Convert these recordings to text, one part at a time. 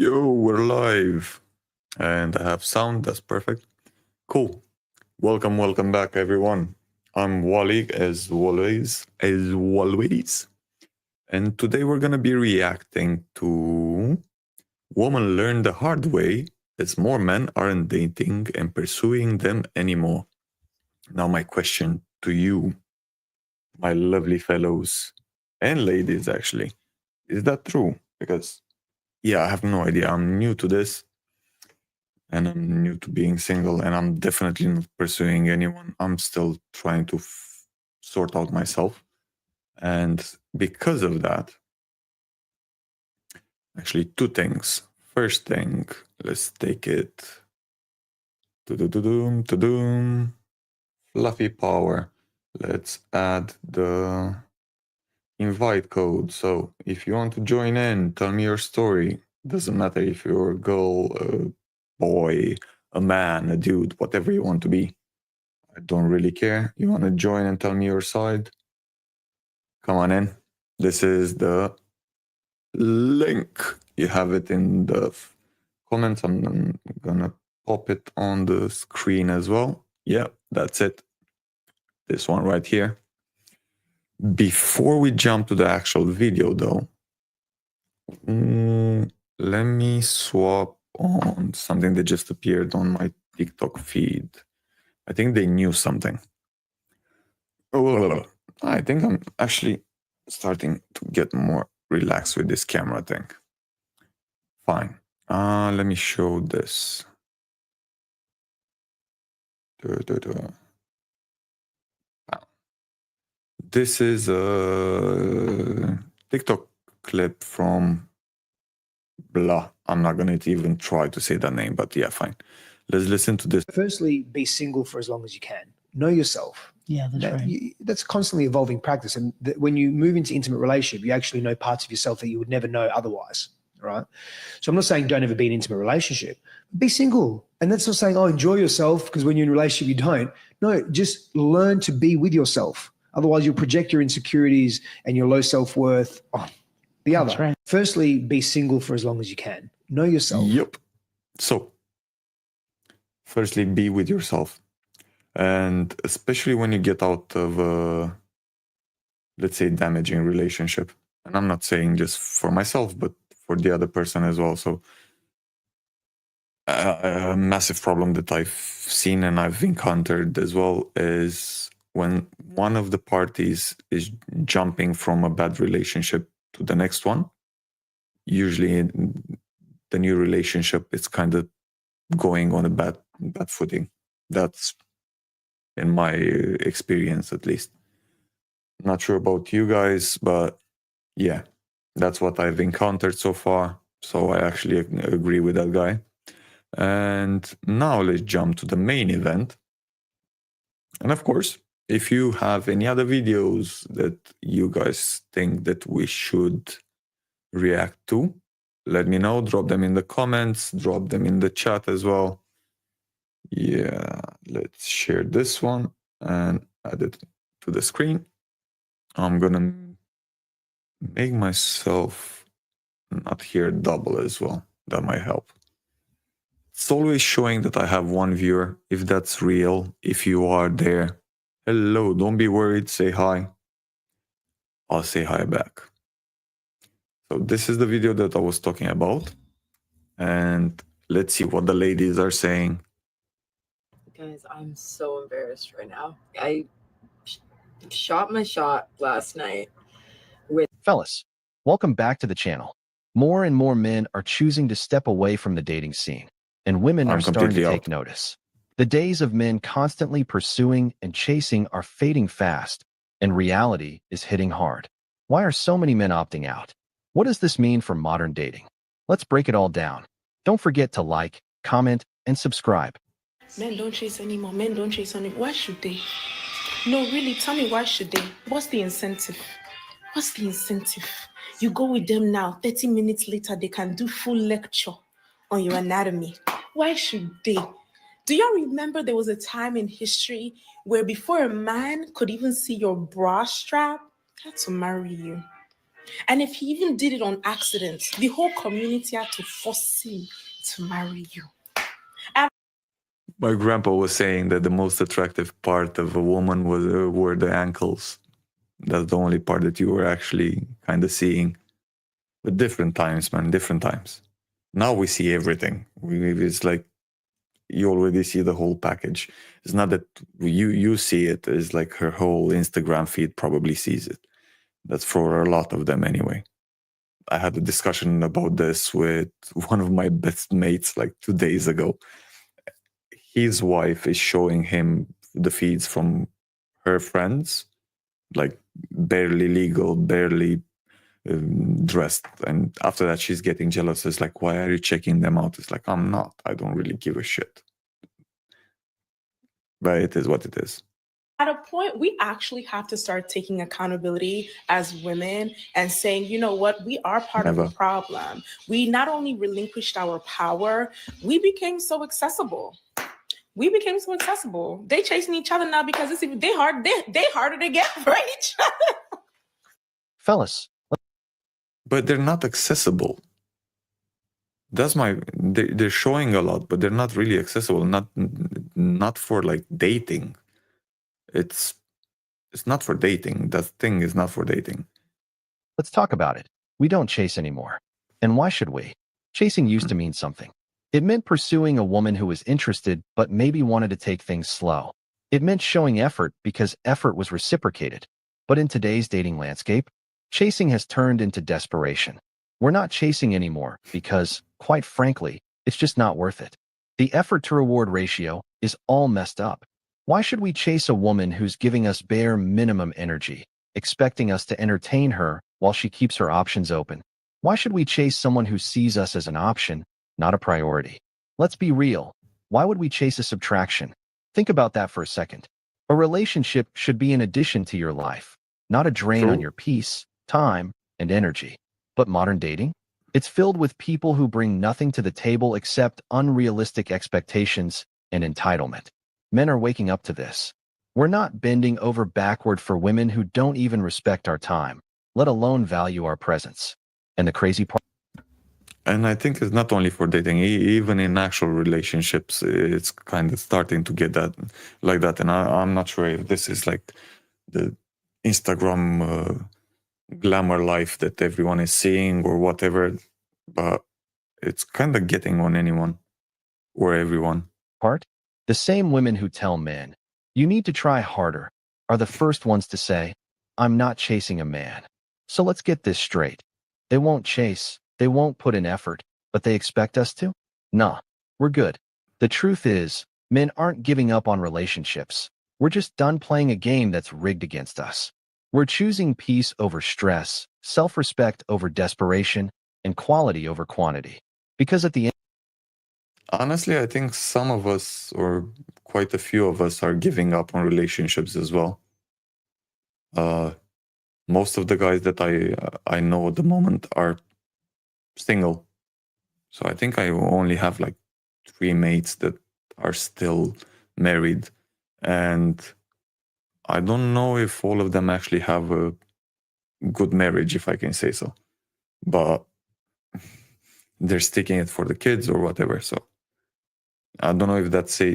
Yo, we're live. And I have sound, that's perfect. Cool. Welcome back, everyone. I'm Wally, as always. And today we're going to be reacting to Women Learn the Hard Way as more men aren't dating and pursuing them anymore. Now, my question to you, my lovely fellows and ladies, actually, is that true? Because, yeah, I have no idea. I'm new to this. And I'm new to being single, and I'm definitely not pursuing anyone. I'm still trying to sort out myself. And because of that, actually, two things. First thing, let's take it to doom fluffy power. Let's add the invite code. So if you want to join in, tell me your story. Doesn't matter if you're a girl, a boy, a man, a dude, whatever you want to be. I don't really care. You want to join and tell me your side? Come on in. This is the link. You have it in the comments. I'm gonna pop it on the screen as well. Yeah, that's it. This one right here. Before we jump to the actual video, though, let me swap on something that just appeared on my TikTok feed. I think they knew something. Oh, I think I'm actually starting to get more relaxed with this camera thing. Fine. Let me show this. This is a TikTok clip from blah. I'm not going to even try to say that name, but yeah, fine. Let's listen to this. Firstly, be single for as long as you can. Know yourself. Yeah, that's right. That's constantly evolving practice. And when you move into intimate relationship, you actually know parts of yourself that you would never know otherwise, right? So I'm not saying don't ever be in an intimate relationship. Be single. And that's not saying, oh, enjoy yourself, because when you're in a relationship, you don't. No, just learn to be with yourself. Otherwise, you'll project your insecurities and your low self-worth on the other. That's right. Firstly, be single for as long as you can. Know yourself. Yep. So, firstly, be with yourself. And especially when you get out of a, let's say, damaging relationship. And I'm not saying just for myself, but for the other person as well. So a massive problem that I've seen and I've encountered as well is when one of the parties is jumping from a bad relationship to the next one. Usually in the new relationship, it's kind of going on a bad footing. That's in my experience, at least. Not sure about you guys, but yeah, that's what I've encountered so far. So I actually agree with that guy. And now let's jump to the main event. And of course, if you have any other videos that you guys think that we should react to, let me know. Drop them in the comments, drop them in the chat as well. Yeah, let's share this one and add it to the screen. I'm gonna make myself not hear double as well. That might help. It's always showing that I have one viewer. If that's real, if you are there, hello, don't be worried, say hi. I'll say hi back. So this is the video that I was talking about. And let's see what the ladies are saying. Guys, I'm so embarrassed right now. I shot my shot last night with... Fellas, welcome back to the channel. More and more men are choosing to step away from the dating scene, and women are starting to take notice. The days of men constantly pursuing and chasing are fading fast, and reality is hitting hard. Why are so many men opting out? What does this mean for modern dating? Let's break it all down. Don't forget to like, comment, and subscribe. Men don't chase anymore. Men don't chase anymore. Why should they? No, really, tell me, why should they? What's the incentive? What's the incentive? You go with them now, 30 minutes later, they can do full lecture on your anatomy. Why should they? Do y'all remember there was a time in history where before a man could even see your bra strap, he had to marry you? And if he even did it on accident, the whole community had to force him to marry you. My grandpa was saying that the most attractive part of a woman were the ankles. That's the only part that you were actually kind of seeing. But different times, man, different times. Now we see everything. It's like you already see the whole package. It's not that you see it. It's like her whole Instagram feed probably sees it. That's for a lot of them anyway. I had a discussion about this with one of my best mates like 2 days ago. His wife is showing him the feeds from her friends, like barely legal, barely dressed. And after that, she's getting jealous. It's like, why are you checking them out? It's like, I'm not. I don't really give a shit. But it is what it is. At a point, we actually have to start taking accountability as women and saying, you know what, we are part of the problem. We not only relinquished our power, we became so accessible. They chasing each other now because they harder to get for each other. Fellas. But they're not accessible. They're showing a lot, but they're not really accessible. Not for like dating. It's not for dating. That thing is not for dating. Let's talk about it. We don't chase anymore. And why should we? Chasing used to mean something. It meant pursuing a woman who was interested, but maybe wanted to take things slow. It meant showing effort because effort was reciprocated. But in today's dating landscape, chasing has turned into desperation. We're not chasing anymore because, quite frankly, it's just not worth it. The effort to reward ratio is all messed up. Why should we chase a woman who's giving us bare minimum energy, expecting us to entertain her while she keeps her options open? Why should we chase someone who sees us as an option, not a priority? Let's be real. Why would we chase a subtraction? Think about that for a second. A relationship should be an addition to your life, not a drain on your peace, time, and energy. But modern dating? It's filled with people who bring nothing to the table except unrealistic expectations and entitlement. Men are waking up to this. We're not bending over backward for women who don't even respect our time, let alone value our presence. And the crazy part. And I think it's not only for dating, even in actual relationships, it's kind of starting to get that like that. And I'm not sure if this is like the Instagram glamour life that everyone is seeing or whatever, but it's kind of getting on anyone or everyone. The same women who tell men, you need to try harder, are the first ones to say, I'm not chasing a man. So let's get this straight. They won't chase, they won't put in effort, but they expect us to? Nah, we're good. The truth is, men aren't giving up on relationships. We're just done playing a game that's rigged against us. We're choosing peace over stress, self-respect over desperation, and quality over quantity. Because at the end, honestly, I think some of us, or quite a few of us, are giving up on relationships as well. Most of the guys that I know at the moment are single. So I think I only have like 3 mates that are still married. And I don't know if all of them actually have a good marriage, if I can say so. But they're sticking it for the kids or whatever. So I don't know if that's a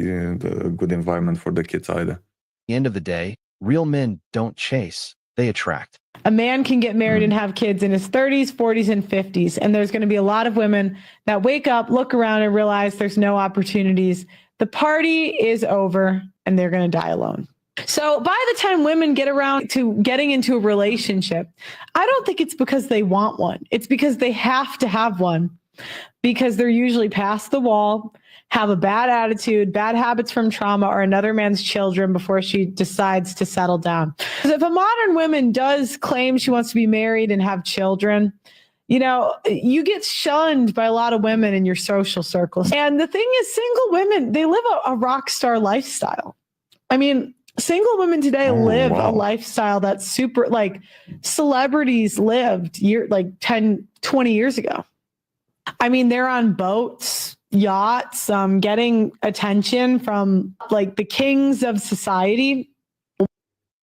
good environment for the kids either. At the end of the day, real men don't chase, they attract. A man can get married and have kids in his 30s, 40s, and 50s. And there's going to be a lot of women that wake up, look around, and realize there's no opportunities. The party is over and they're going to die alone. So by the time women get around to getting into a relationship, I don't think it's because they want one. It's because they have to have one, because they're usually past the wall, have a bad attitude, bad habits from trauma, or another man's children before she decides to settle down. Because if a modern woman does claim she wants to be married and have children, you know, you get shunned by a lot of women in your social circles. And the thing is, single women, they live a rock star lifestyle. I mean, single women today live a lifestyle that's super, like celebrities lived 10, 20 years ago. I mean, they're on boats, yachts, getting attention from like the kings of society.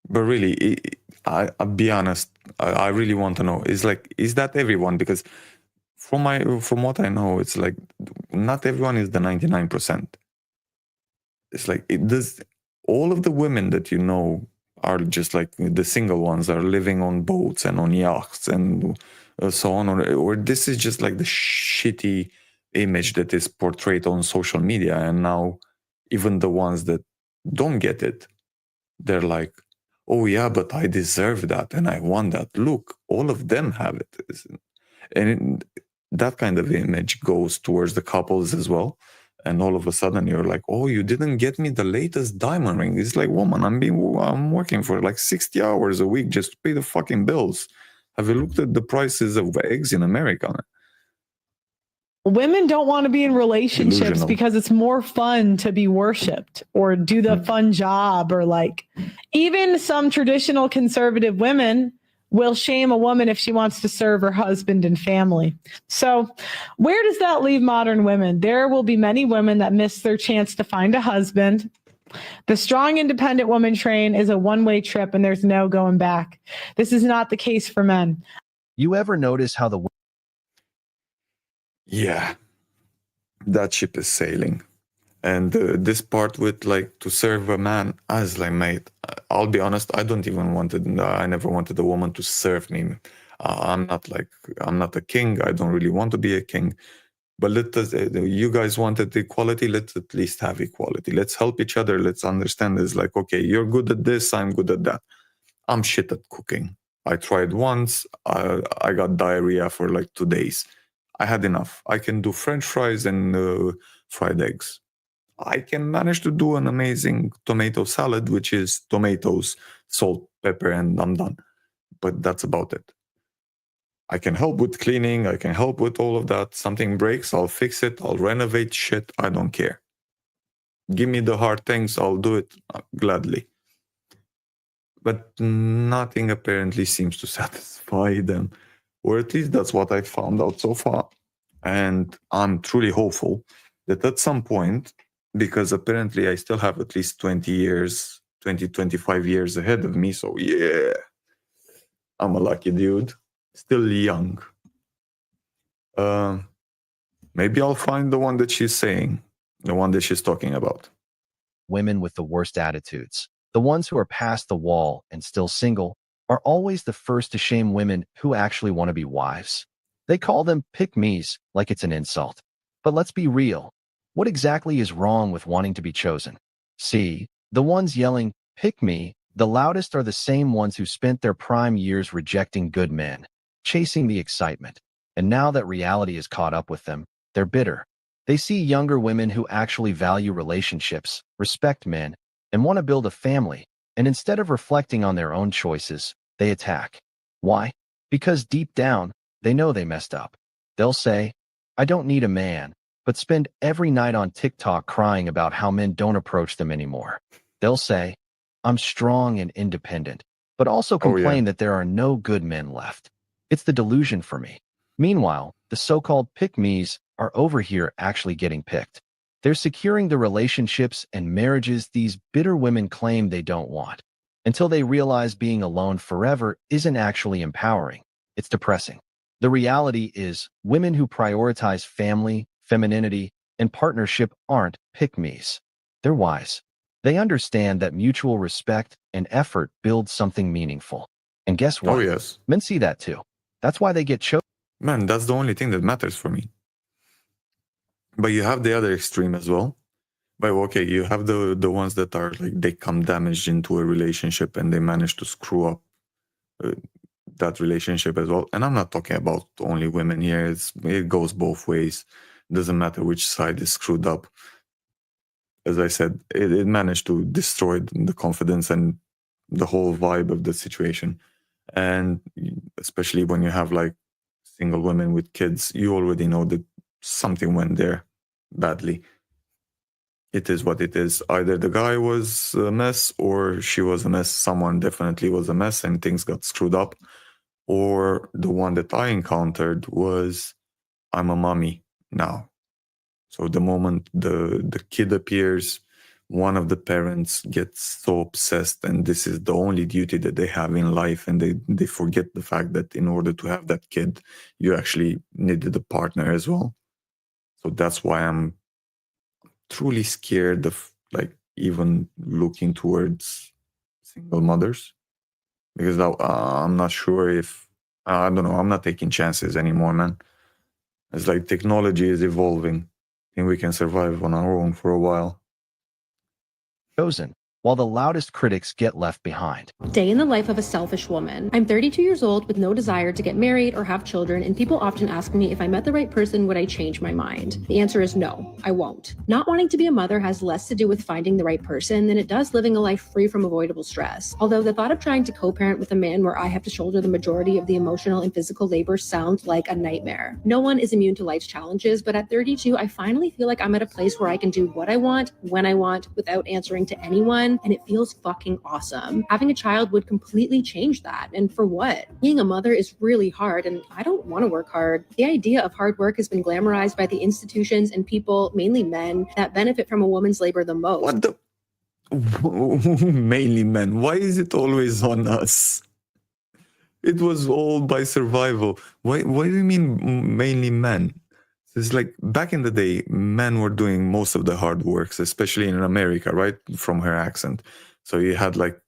But really, I'll be honest, I really want to know. Is like, is that everyone? Because from what I know, it's like not everyone is the 99%. It's like it does. All of the women that you know are just like the single ones are living on boats and on yachts and so on, or this is just like the shitty image that is portrayed on social media. And now even the ones that don't get it, they're like, oh yeah, but I deserve that and I want that. Look, all of them have it. And that kind of image goes towards the couples as well. And all of a sudden you're like, oh, you didn't get me the latest diamond ring. It's like, woman, I'm working for like 60 hours a week just to pay the fucking bills. Have you looked at the prices of eggs in America? Women don't want to be in relationships Delusional. because it's more fun to be worshipped or do the fun job, or like even some traditional conservative women will shame a woman if she wants to serve her husband and family. So where does that leave modern women? There will be many women that miss their chance to find a husband. The strong, independent woman train is a one-way trip and there's no going back. This is not the case for men. You ever notice how the Yeah, that ship is sailing. And this part with like to serve a man, I was like, mate, I'll be honest, I never wanted a woman to serve me. I'm not a king. I don't really want to be a king. But you guys wanted equality. Let's at least have equality. Let's help each other. Let's understand this. Like, okay, you're good at this. I'm good at that. I'm shit at cooking. I tried once. I got diarrhea for like 2 days. I had enough. I can do French fries and fried eggs. I can manage to do an amazing tomato salad, which is tomatoes, salt, pepper, and I'm done. But that's about it. I can help with cleaning. I can help with all of that. Something breaks, I'll fix it. I'll renovate shit. I don't care. Give me the hard things. I'll do it gladly. But nothing apparently seems to satisfy them. Or at least that's what I found out so far. And I'm truly hopeful that at some point, because apparently I still have at least 25 years ahead of me. So yeah, I'm a lucky dude. Still young. Maybe I'll find the one that she's saying, the one that she's talking about. women with the worst attitudes, the ones who are past the wall and still single, are always the first to shame women who actually want to be wives. They call them pick-me's like it's an insult. But let's be real. What exactly is wrong with wanting to be chosen? See, the ones yelling, pick me, the loudest are the same ones who spent their prime years rejecting good men, chasing the excitement. And now that reality has caught up with them, they're bitter. They see younger women who actually value relationships, respect men, and want to build a family, and instead of reflecting on their own choices, they attack. Why? Because deep down, they know they messed up. They'll say, I don't need a man, but spend every night on TikTok crying about how men don't approach them anymore. They'll say, I'm strong and independent, but also complain that there are no good men left. It's the delusion for me. Meanwhile, the so-called pick-me's are over here actually getting picked. They're securing the relationships and marriages these bitter women claim they don't want, until they realize being alone forever isn't actually empowering. It's depressing. The reality is, women who prioritize family, femininity, and partnership aren't pick-me's. They're wise. They understand that mutual respect and effort build something meaningful. And guess what? Oh, yes. Men see that too. That's why they get chosen. Man, that's the only thing that matters for me. But you have the other extreme as well. But okay, you have the ones that are like, they come damaged into a relationship and they manage to screw up that relationship as well. And I'm not talking about only women here. It goes both ways. It doesn't matter which side is screwed up. As I said, it managed to destroy the confidence and the whole vibe of the situation. And especially when you have like single women with kids, you already know that something went there badly. It is what it is. Either the guy was a mess or she was a mess. Someone definitely was a mess and things got screwed up. Or the one that I encountered was, I'm a mommy now. So the moment the kid appears, one of the parents gets so obsessed and this is the only duty that they have in life, and they forget the fact that in order to have that kid, you actually needed a partner as well. So that's why I'm truly scared of like even looking towards single mothers, because I'm not sure if, I don't know, I'm not taking chances anymore, man. It's like technology is evolving and we can survive on our own for a while. Chosen, while the loudest critics get left behind. Day in the life of a selfish woman. I'm 32 years old with no desire to get married or have children, and people often ask me if I met the right person, would I change my mind? The answer is no, I won't. Not wanting to be a mother has less to do with finding the right person than it does living a life free from avoidable stress. Although the thought of trying to co-parent with a man where I have to shoulder the majority of the emotional and physical labor sounds like a nightmare. No one is immune to life's challenges, but at 32, I finally feel like I'm at a place where I can do what I want, when I want, without answering to anyone, and it feels fucking awesome. Having a child would completely change that. And for what? Being a mother is really hard, and I don't want to work hard. The idea of hard work has been glamorized by the institutions and people, mainly men, that benefit from a woman's labor the most. What the? Mainly men. Why is it always on us? It was all by survival. Why do you mean mainly men? It's like back in the day, men were doing most of the hard works, especially in America, right? From her accent. So you had like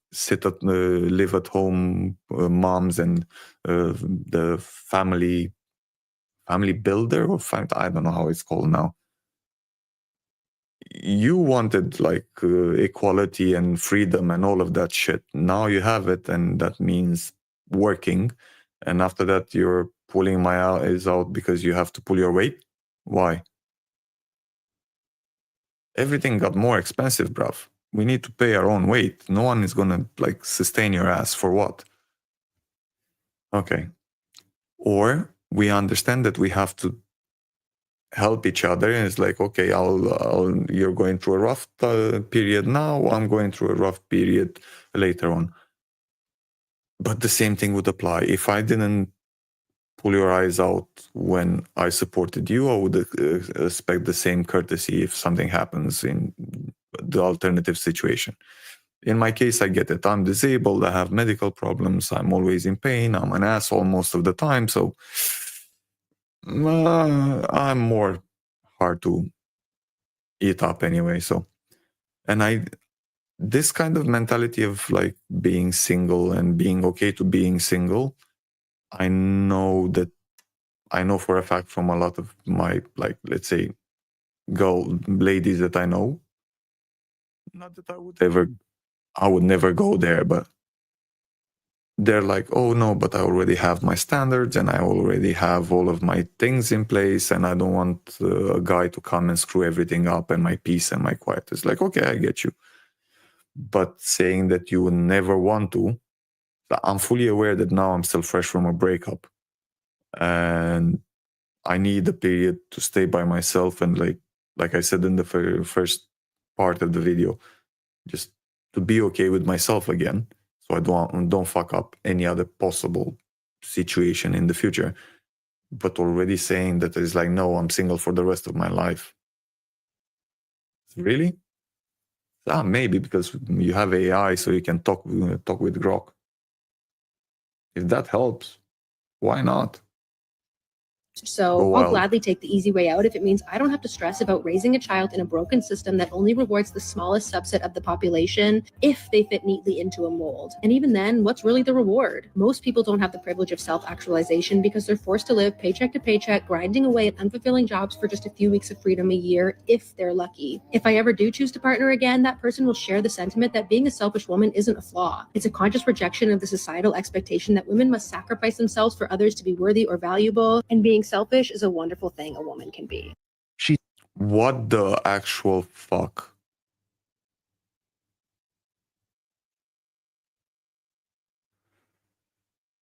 live at home moms and the family builder, or I don't know how it's called now. You wanted like equality and freedom and all of that shit. Now you have it, and that means working. And after that, you're pulling my eyes out because you have to pull your weight. Why? Everything got more expensive, bruv. We need to pay our own weight. No one is gonna like sustain your ass for what? Okay. Or we understand that we have to help each other, and it's like, okay, you're going through a rough period now, I'm going through a rough period later on. But the same thing would apply. If I didn't pull your eyes out when I supported you, I would expect the same courtesy if something happens in the alternative situation. In my case, I get it. I'm disabled, I have medical problems, I'm always in pain, I'm an asshole most of the time, so I'm more hard to eat up anyway. So, and this kind of mentality of like being single and being okay to being single, I know for a fact from a lot of my, like, let's say, ladies that I know, not that I would never go there, but they're like, oh no, but I already have my standards and I already have all of my things in place, and I don't want a guy to come and screw everything up and my peace and my quiet. It's like, okay, I get you. But saying that you would never want to, I'm fully aware that now I'm still fresh from a breakup and I need a period to stay by myself, and like I said in the first part of the video, just to be okay with myself again, so I don't fuck up any other possible situation in the future. But already saying that it's like, no, I'm single for the rest of my life. Really? Maybe because you have AI, so you can talk with Grok. If that helps, why not? So I'll gladly take the easy way out if it means I don't have to stress about raising a child in a broken system that only rewards the smallest subset of the population if they fit neatly into a mold. And even then, what's really the reward? Most people don't have the privilege of self-actualization because they're forced to live paycheck to paycheck, grinding away at unfulfilling jobs for just a few weeks of freedom a year, if they're lucky. If I ever do choose to partner again, that person will share the sentiment that being a selfish woman isn't a flaw. It's a conscious rejection of the societal expectation that women must sacrifice themselves for others to be worthy or valuable, and being selfish is a wonderful thing a woman can be. What the actual fuck?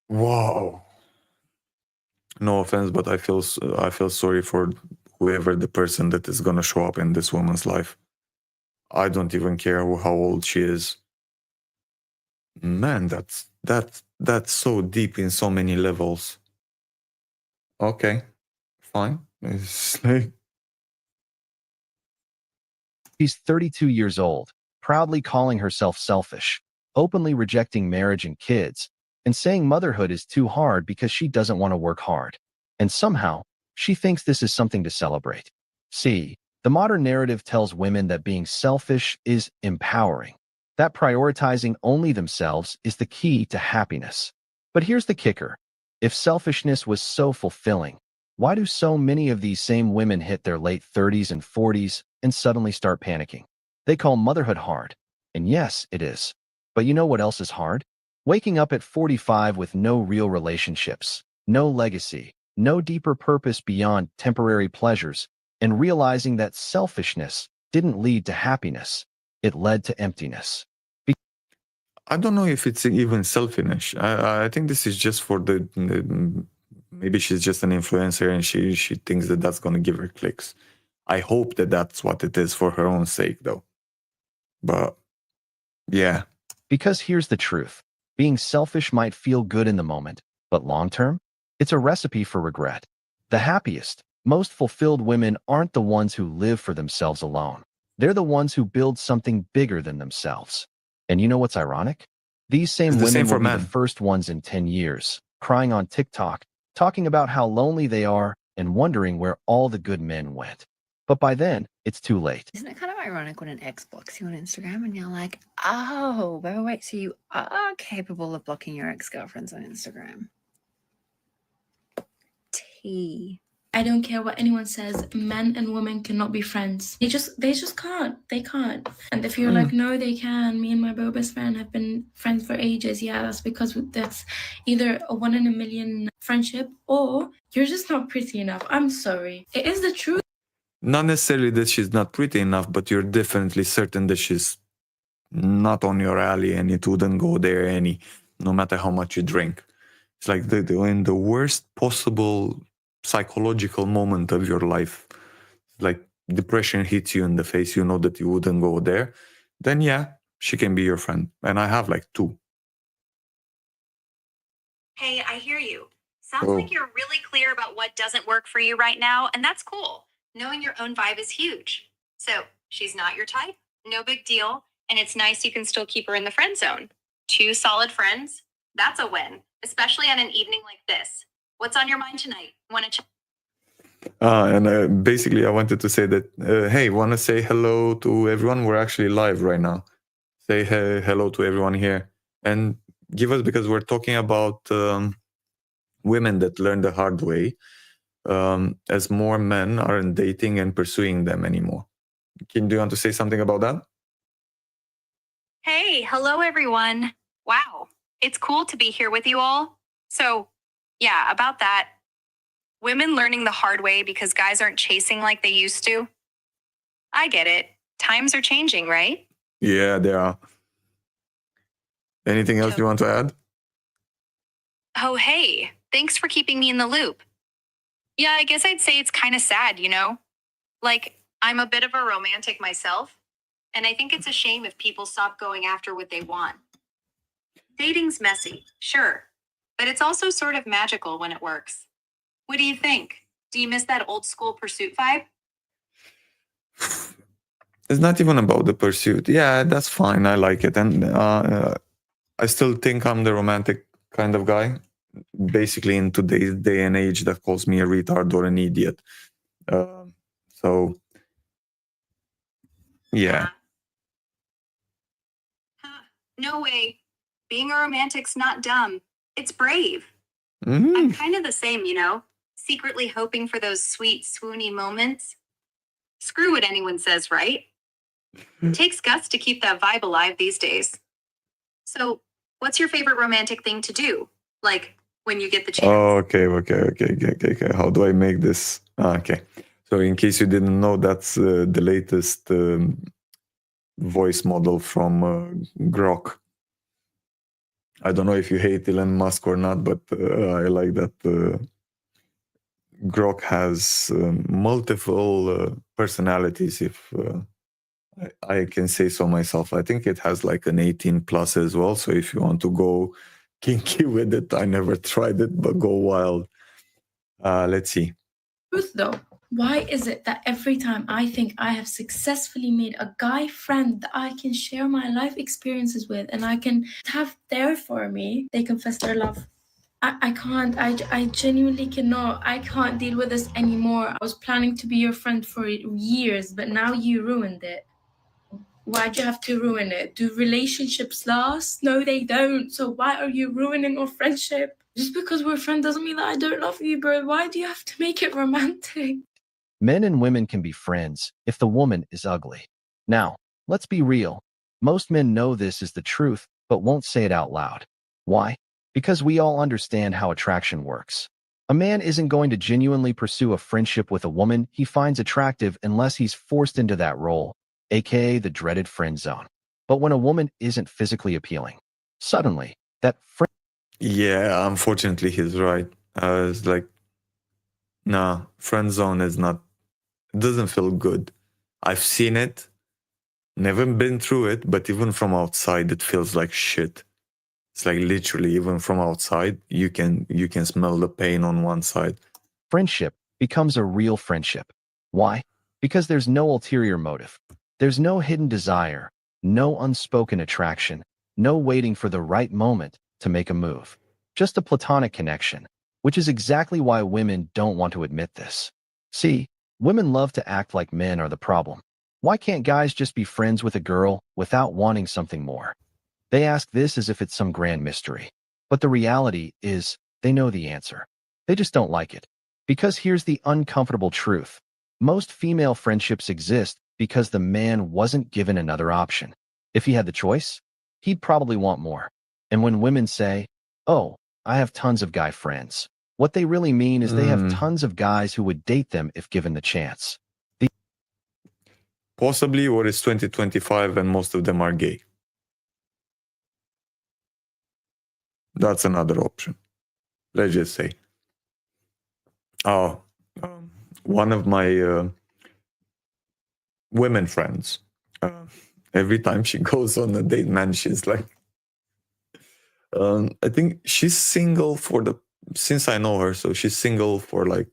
Wow. No offense, but I feel sorry for whoever the person that is gonna show up in this woman's life. I don't even care how old she is. Man, that's so deep in so many levels. Okay, fine. It's like, She's 32 years old, proudly calling herself selfish, openly rejecting marriage and kids, and saying motherhood is too hard because she doesn't want to work hard. And somehow, she thinks this is something to celebrate. See, the modern narrative tells women that being selfish is empowering, that prioritizing only themselves is the key to happiness. But here's the kicker. If selfishness was so fulfilling, why do so many of these same women hit their late 30s and 40s and suddenly start panicking? They call motherhood hard. And yes, it is. But you know what else is hard? Waking up at 45 with no real relationships, no legacy, no deeper purpose beyond temporary pleasures, and realizing that selfishness didn't lead to happiness. It led to emptiness. I don't know if it's even selfish. I think this is just for the maybe she's just an influencer and she thinks that that's going to give her clicks. I hope that that's what it is for her own sake, though. But yeah. Because here's the truth. Being selfish might feel good in the moment, but long-term, it's a recipe for regret. The happiest, most fulfilled women aren't the ones who live for themselves alone. They're the ones who build something bigger than themselves. And you know what's ironic? These same women will be the first ones in 10 years, crying on TikTok, talking about how lonely they are and wondering where all the good men went. But by then, it's too late. Isn't it kind of ironic when an ex blocks you on Instagram and you're like, oh, wait, so you are capable of blocking your ex-girlfriends on Instagram? Tea. I don't care what anyone says. Men and women cannot be friends. They just can't. They can't. And if you're like, no, they can. Me and my best friend have been friends for ages. Yeah, that's because that's either a 1 in a million friendship or you're just not pretty enough. I'm sorry. It is the truth. Not necessarily that she's not pretty enough, but you're definitely certain that she's not on your alley and it wouldn't go there no matter how much you drink. It's like in the worst possible psychological moment of your life, like depression hits you in the face, you know that you wouldn't go there, then yeah, she can be your friend. And I have like 2. Hey, I hear you. Sounds like you're really clear about what doesn't work for you right now, and that's cool. Knowing your own vibe is huge. So she's not your type, no big deal, and it's nice you can still keep her in the friend zone. 2 solid friends, that's a win, especially on an evening like this. What's on your mind tonight? Want to chat? And basically I wanted to say that, hey, want to say hello to everyone? We're actually live right now. Say hello to everyone here. And give us, because we're talking about women that learn the hard way, as more men aren't dating and pursuing them anymore. Do you want to say something about that? Hey, hello everyone. Wow, it's cool to be here with you all. So, yeah, about that. Women learning the hard way because guys aren't chasing like they used to. I get it. Times are changing, right? Yeah, they are. Anything else you want to add? Oh, hey, thanks for keeping me in the loop. Yeah, I guess I'd say it's kind of sad, you know? Like, I'm a bit of a romantic myself, and I think it's a shame if people stop going after what they want. Dating's messy, sure, but it's also sort of magical when it works. What do you think? Do you miss that old school pursuit vibe? It's not even about the pursuit. Yeah, that's fine. I like it. And I still think I'm the romantic kind of guy. Basically, in today's day and age, that calls me a retard or an idiot. So, yeah. No way. Being a romantic's not dumb. It's brave. I'm kind of the same, you know? Secretly hoping for those sweet, swoony moments. Screw what anyone says, right? It takes guts to keep that vibe alive these days. So, what's your favorite romantic thing to do? Like, when you get the chance? Okay. How do I make this? Okay. So, in case you didn't know, that's the latest voice model from Grok. I don't know if you hate Elon Musk or not, but I like that Grok has multiple personalities, if I can say so myself. I think it has like an 18 plus as well. So if you want to go kinky with it, I never tried it, but go wild. Let's see. Truth though, Why is it that every time I think I have successfully made a guy friend that I can share my life experiences with and I can have there for me, they confess their love? I can't. I genuinely cannot. I can't deal with this anymore. I was planning to be your friend for years, but now you ruined it. Why'd you have to ruin it? Do relationships last? No, they don't. So why are you ruining our friendship? Just because we're friends doesn't mean that I don't love you, bro. Why do you have to make it romantic? Men and women can be friends if the woman is ugly. Now, let's be real. Most men know this is the truth, but won't say it out loud. Why? Because we all understand how attraction works. A man isn't going to genuinely pursue a friendship with a woman he finds attractive unless he's forced into that role, aka the dreaded friend zone. But when a woman isn't physically appealing, suddenly, that friend... Yeah, unfortunately, he's right. It's like, nah, friend zone is not, it doesn't feel good. I've seen it, never been through it, but even from outside, it feels like shit. It's like literally, even from outside, you can smell the pain on one side. Friendship becomes a real friendship. Why? Because there's no ulterior motive. There's no hidden desire, no unspoken attraction, no waiting for the right moment to make a move. Just a platonic connection, which is exactly why women don't want to admit this. See, women love to act like men are the problem. Why can't guys just be friends with a girl without wanting something more? They ask this as if it's some grand mystery. But the reality is, they know the answer. They just don't like it. Because here's the uncomfortable truth. Most female friendships exist because the man wasn't given another option. If he had the choice, he'd probably want more. And when women say, "Oh, I have tons of guy friends," what they really mean is they have tons of guys who would date them if given the chance. Possibly, or it's 2025 and most of them are gay. That's another option. Let's just say. One of my women friends, every time she goes on a date, man, she's like, I think she's single since I know her, so she's single for like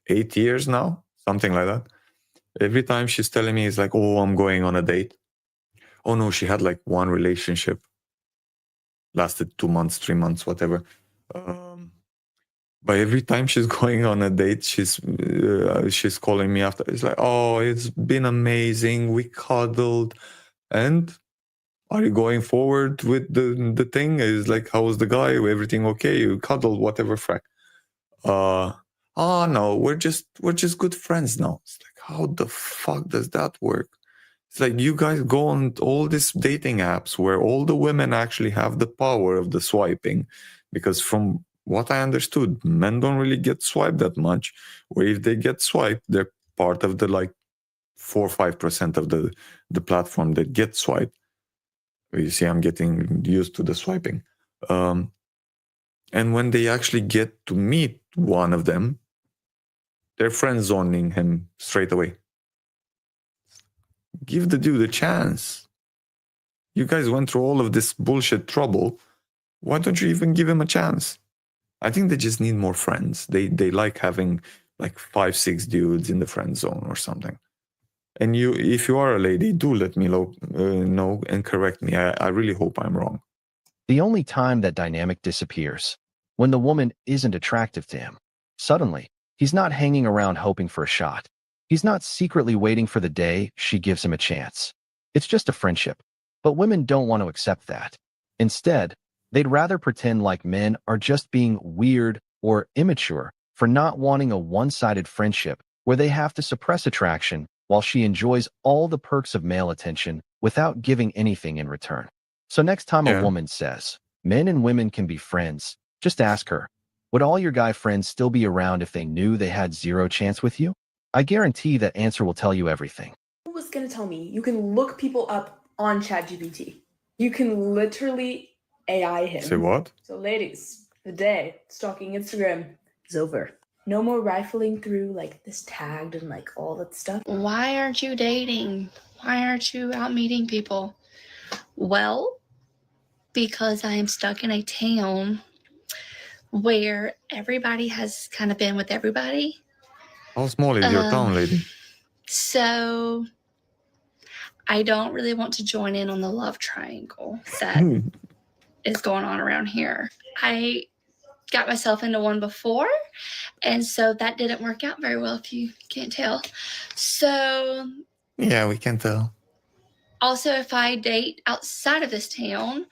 8 years now, something like that. Every time she's telling me, it's like, oh, I'm going on a date. Oh no, she had like one relationship, lasted 2 months, 3 months, whatever. But every time she's going on a date, she's calling me after. It's like, oh, it's been amazing. We cuddled. And are you going forward with the thing? Is like, how was the guy? Everything okay? You cuddled, whatever, frack. Oh no, we're just good friends now. It's like, how the fuck does that work? It's like you guys go on all these dating apps where all the women actually have the power of the swiping, because from what I understood, men don't really get swiped that much. Or if they get swiped, they're part of the like 4 or 5% of the platform that get swiped. You see, I'm getting used to the swiping. And when they actually get to meet one of them, they're friend zoning him straight away. Give the dude a chance. You guys went through all of this bullshit trouble. Why don't you even give him a chance? I think they just need more friends. They like having like 5-6 dudes in the friend zone or something. And you, if you are a lady, do let me know and correct me. I really hope I'm wrong. The only time that dynamic disappears, when the woman isn't attractive to him. Suddenly, he's not hanging around hoping for a shot. He's not secretly waiting for the day she gives him a chance. It's just a friendship. But women don't want to accept that. Instead, they'd rather pretend like men are just being weird or immature for not wanting a one-sided friendship where they have to suppress attraction while she enjoys all the perks of male attention without giving anything in return. So next time a woman says, men and women can be friends, just ask her, would all your guy friends still be around if they knew they had zero chance with you? I guarantee that answer will tell you everything. Who was going to tell me you can look people up on ChatGPT? You can literally AI him. Say what? So ladies, the day stalking Instagram is over. No more rifling through like this tagged and like all that stuff. Why aren't you dating? Why aren't you out meeting people? Well, because I am stuck in a town where everybody has kind of been with everybody. How small is your town, lady? So I don't really want to join in on the love triangle that is going on around here. I got myself into one before, and so that didn't work out very well, if you can't tell. So Yeah, we can tell. also, if I date outside of this town,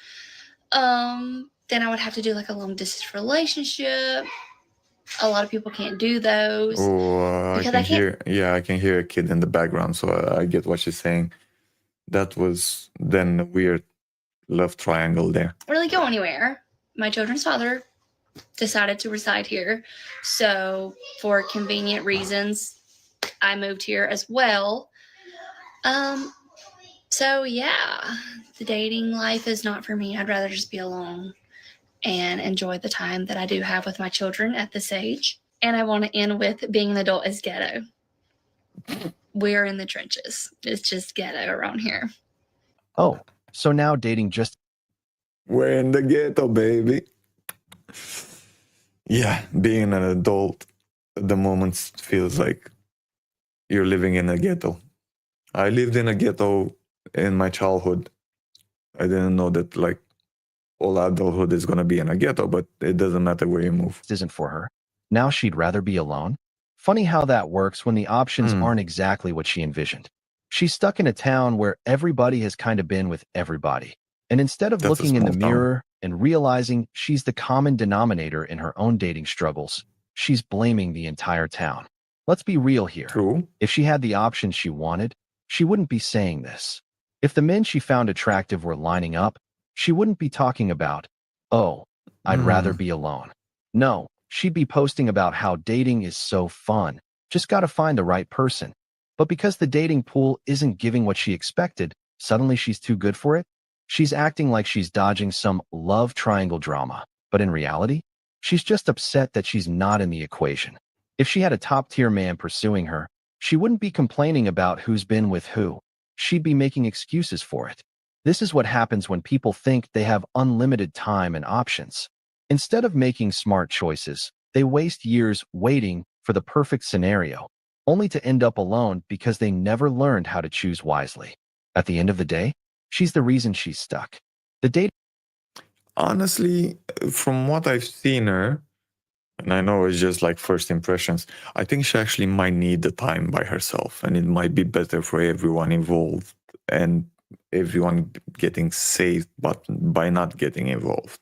then I would have to do like a long distance relationship. A lot of people can't do those. Oh, I can hear. Yeah, I can hear a kid in the background, so I get what she's saying. That was then a weird love triangle there. Really go anywhere. My children's father decided to reside here, so for convenient reasons, I moved here as well. So yeah, the dating life is not for me. I'd rather just be alone and enjoy the time that I do have with my children at this age. And I want to end with being an adult is ghetto. We're in the trenches. It's just ghetto around here. Oh, so now dating just... We're in the ghetto, baby. Yeah, being an adult at the moment feels like you're living in a ghetto. I lived in a ghetto in my childhood. I didn't know that like all adulthood is going to be in a ghetto, but it doesn't matter where you move. Isn't for her. Now she'd rather be alone. Funny how that works when the options aren't exactly what she envisioned. She's stuck in a town where everybody has kind of been with everybody. And instead of looking in the mirror and realizing she's the common denominator in her own dating struggles, she's blaming the entire town. Let's be real here. True. If she had the options she wanted, she wouldn't be saying this. If the men she found attractive were lining up, she wouldn't be talking about, oh, I'd rather be alone. No, she'd be posting about how dating is so fun. Just got to find the right person. But because the dating pool isn't giving what she expected, suddenly she's too good for it. She's acting like she's dodging some love triangle drama. But in reality, she's just upset that she's not in the equation. If she had a top-tier man pursuing her, she wouldn't be complaining about who's been with who. She'd be making excuses for it. This is what happens when people think they have unlimited time and options. Instead of making smart choices, they waste years waiting for the perfect scenario, only to end up alone because they never learned how to choose wisely. At the end of the day, she's the reason she's stuck. The date. Honestly, from what I've seen her, and I know it's just like first impressions, I think she actually might need the time by herself, and it might be better for everyone involved and everyone getting saved, but by not getting involved.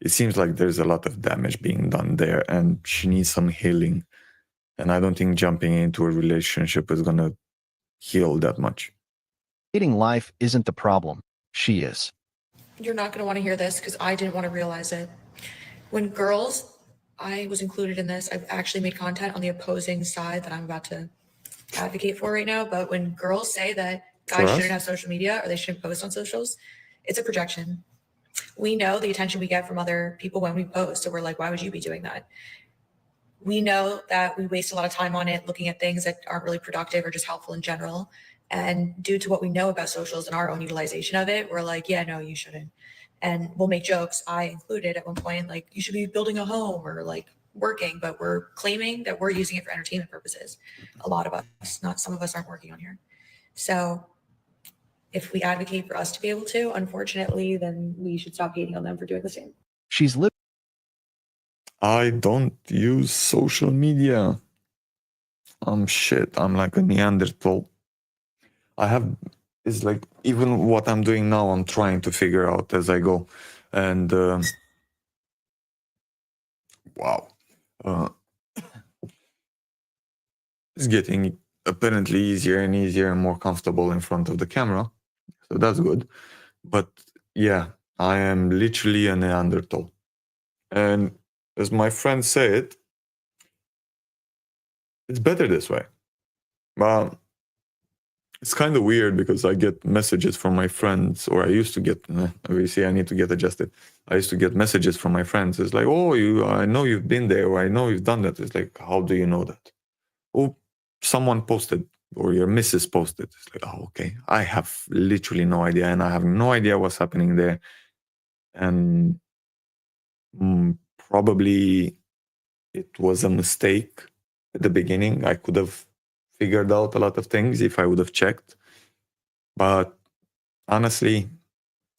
It seems like there's a lot of damage being done there, and she needs some healing. And I don't think jumping into a relationship is going to heal that much. Dating life isn't the problem. She is. You're not going to want to hear this because I didn't want to realize it. When girls, I was included in this. I've actually made content on the opposing side that I'm about to advocate for right now. But when girls say that guys shouldn't have social media or they shouldn't post on socials, it's a projection. We know the attention we get from other people when we post. So we're like, why would you be doing that? We know that we waste a lot of time on it, looking at things that aren't really productive or just helpful in general. And due to what we know about socials and our own utilization of it, we're like, yeah, no, you shouldn't. And we'll make jokes. I included at one point, like, you should be building a home or like working, but we're claiming that we're using it for entertainment purposes. A lot of us, not some of us aren't working on here. So if we advocate for us to be able to, unfortunately, then we should stop hating on them for doing the same. She's lived. I don't use social media. I'm like a Neanderthal. It's like even what I'm doing now, I'm trying to figure out as I go. And wow. It's getting apparently easier and easier and more comfortable in front of the camera. So that's good. But yeah, I am literally a Neanderthal. And as my friends say it, it's better this way. But it's kind of weird because I get messages from my friends, or I used to get, obviously I need to get adjusted. I used to get messages from my friends. It's like, oh, I know you've been there, or I know you've done that. It's like, how do you know that? Oh, someone posted, or your missus posted. It's like, oh, okay. I have literally no idea, and I have no idea what's happening there. And probably it was a mistake at the beginning. I could have figured out a lot of things if I would have checked. But honestly,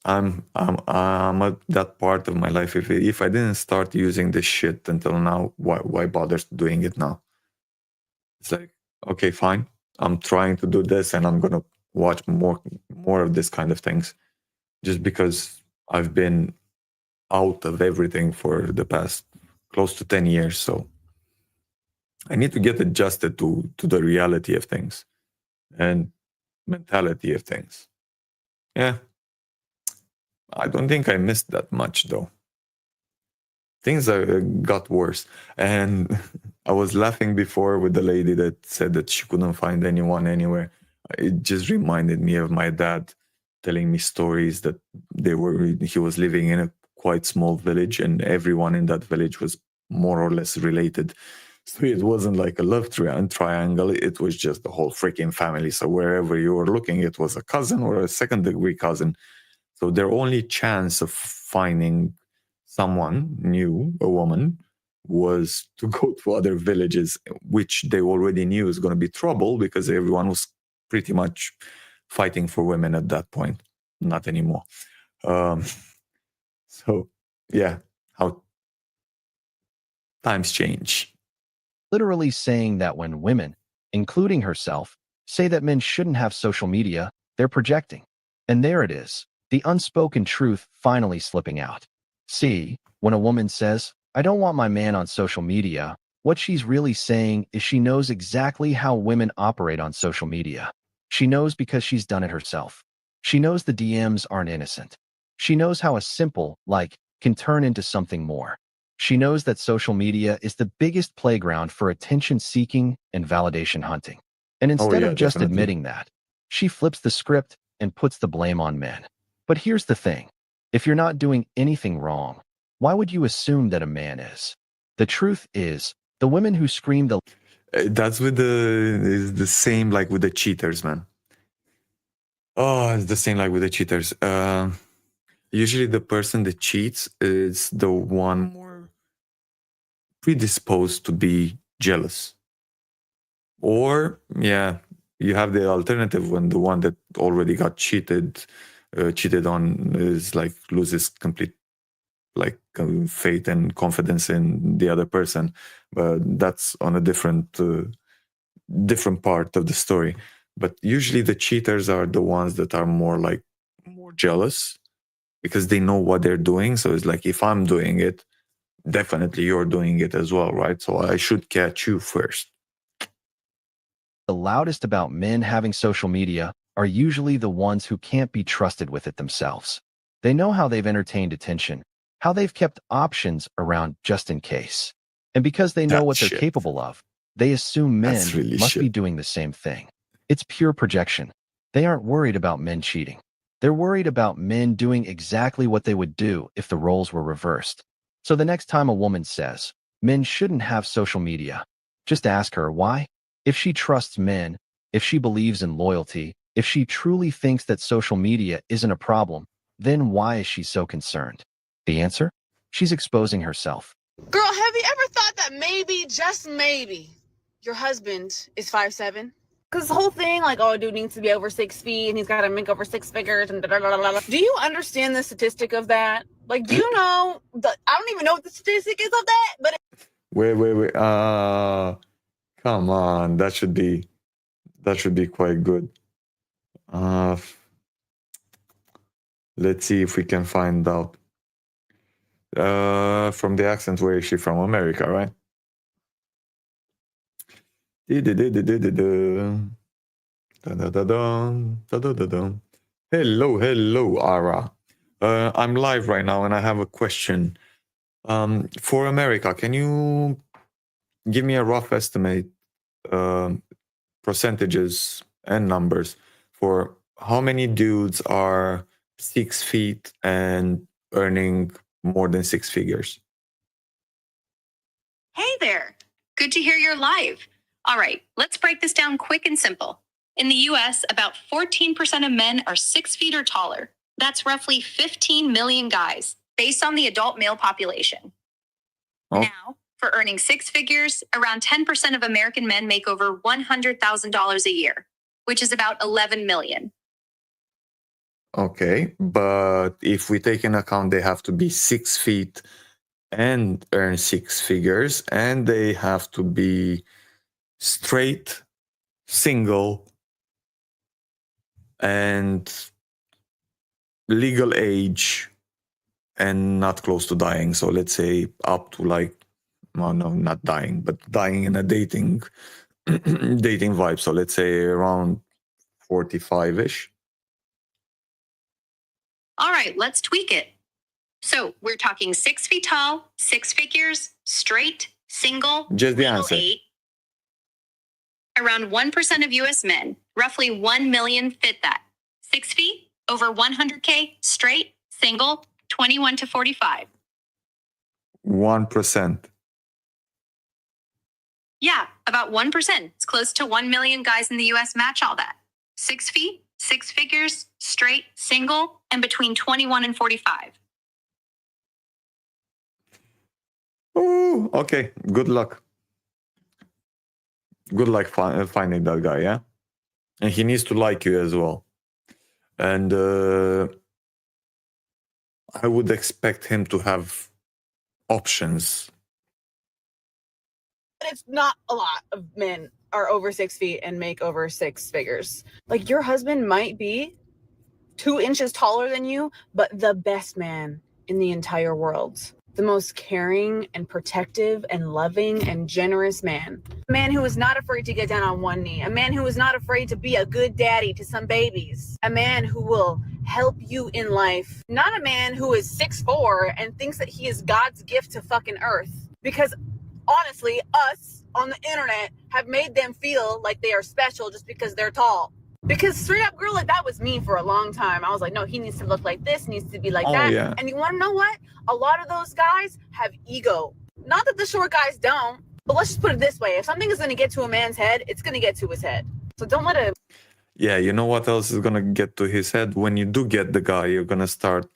I'm at that part of my life. If I didn't start using this shit until now, why bother doing it now? It's like, okay, fine. I'm trying to do this, and I'm gonna watch more of this kind of things, just because I've been out of everything for the past close to 10 years. So I need to get adjusted to the reality of things and mentality of things. Yeah. I don't think I missed that much, though. Things got worse. And I was laughing before with the lady that said that she couldn't find anyone anywhere. It just reminded me of my dad telling me stories that he was living in a quite small village, and everyone in that village was more or less related. So it wasn't like a love triangle. It was just the whole freaking family. So wherever you were looking, it was a cousin or a second-degree cousin. So their only chance of finding someone new, a woman, was to go to other villages, which they already knew was going to be trouble because everyone was pretty much fighting for women at that point. Not anymore. So, yeah, how times change. Literally saying that when women, including herself, say that men shouldn't have social media, they're projecting. And there it is, the unspoken truth finally slipping out. See, when a woman says, I don't want my man on social media, what she's really saying is she knows exactly how women operate on social media. She knows because she's done it herself. She knows the DMs aren't innocent. She knows how a simple like can turn into something more. She knows that social media is the biggest playground for attention-seeking and validation hunting. And instead of just admitting that, she flips the script and puts the blame on men. But here's the thing. If you're not doing anything wrong, why would you assume that a man is? The truth is, the women who scream the... That's is the same like with the cheaters, man. Oh, it's the same like with the cheaters. Usually the person that cheats is the one more predisposed to be jealous. Or, yeah, you have the alternative when the one that already got cheated on is like loses complete like faith and confidence in the other person. But that's on a different part of the story. But usually the cheaters are the ones that are more jealous because they know what they're doing. So it's like, if I'm doing it, definitely you're doing it as well, right? So I should catch you first. The loudest about men having social media are usually the ones who can't be trusted with it themselves. They know how they've entertained attention, how they've kept options around just in case. And because they know what they're capable of, they assume men must be doing the same thing. It's pure projection. They aren't worried about men cheating. They're worried about men doing exactly what they would do if the roles were reversed. So the next time a woman says, men shouldn't have social media, just ask her why. If she trusts men, if she believes in loyalty, if she truly thinks that social media isn't a problem, then why is she so concerned? The answer? She's exposing herself. Girl, have you ever thought that maybe, just maybe, your husband is 5'7"? Because the whole thing, like, oh, dude needs to be over 6 feet and he's got to make over 6 figures and da-da-da-da-da. Do you understand the statistic of that? Like, do you know, I don't even know what the statistic is of that, but... Wait. Come on. That should be quite good. Let's see if we can find out. From the accent, where is she from? America, right? Hello, Ara. I'm live right now and I have a question. For America, can you give me a rough estimate, percentages and numbers for how many dudes are 6 feet and earning more than 6 figures? Hey there. Good to hear you're live. All right, let's break this down quick and simple. In the US, about 14% of men are 6 feet or taller. That's roughly 15 million guys, based on the adult male population. Oh. Now, For earning six figures, around 10% of American men make over $100,000 a year, which is about 11 million. Okay, but if we take into account they have to be 6 feet and earn six figures, and they have to be straight, single, and legal age, and not close to dying. So let's say up to like, well, no, not dying, but dying in a dating dating vibe. So let's say around 45-ish. All right, let's tweak it. So we're talking 6 feet tall, six figures, straight, single, Just the legal answer. age. Around 1% of US men, roughly 1 million, fit that. 6 feet, over 100K, straight, single, 21 to 45. 1%. Yeah, about 1%. It's close to 1 million guys in the US match all that. 6 feet, six figures, straight, single, and between 21 and 45. Oh, okay. Good luck. Good luck finding that guy, yeah? And he needs to like you as well. And I would expect him to have options. It's not a lot of men are over 6 feet and make over six figures. Like, your husband might be 2 inches taller than you, but the best man in the entire world. The most caring and protective and loving and generous man. A man who is not afraid to get down on one knee. A man who is not afraid to be a good daddy to some babies. A man who will help you in life. Not a man who is 6'4" and thinks that he is God's gift to fucking earth. Because honestly, us on the internet have made them feel like they are special just because they're tall. Because straight up girl like that was me for a long time. I was like, no, he needs to look like this, needs to be like that. Yeah. And you want to know what? A lot of those guys have ego. Not that the short guys don't, but let's just put it this way. If something is going to get to a man's head, it's going to get to his head. So don't let it. Yeah, you know what else is going to get to his head? When you do get the guy, you're going to start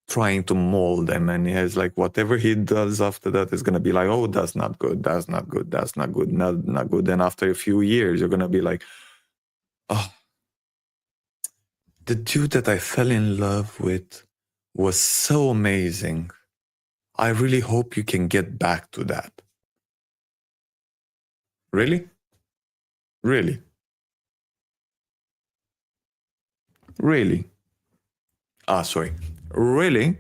trying to mold him. And he has like, whatever he does after that is going to be like, oh, that's not good. That's not good. That's not good. Not good. And after a few years, you're going to be like, oh, the dude that I fell in love with was so amazing. I really hope you can get back to that. Really? Really? Really? Sorry. Really?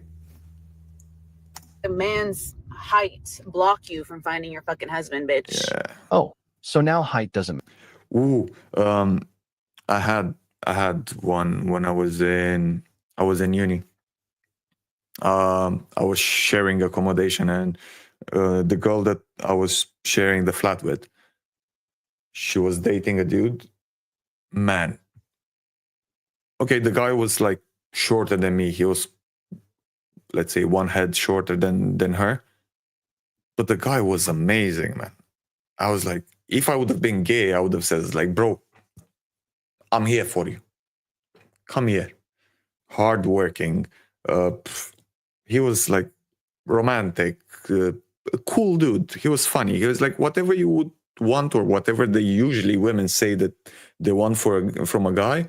A man's height block you from finding your fucking husband, bitch. Yeah. Oh, so now height doesn't. Ooh, I had one when I was in uni. I was sharing accommodation, and the girl that I was sharing the flat with, she was dating a dude. Man. Okay, the guy was like shorter than me. He was, let's say, one head shorter than her. But the guy was amazing, man. I was like, if I would have been gay, I would have said, like, bro, I'm here for you. Come here. Hardworking. He was like romantic, a cool dude. He was funny. He was like whatever you would want, or whatever they usually women say that they want from a guy.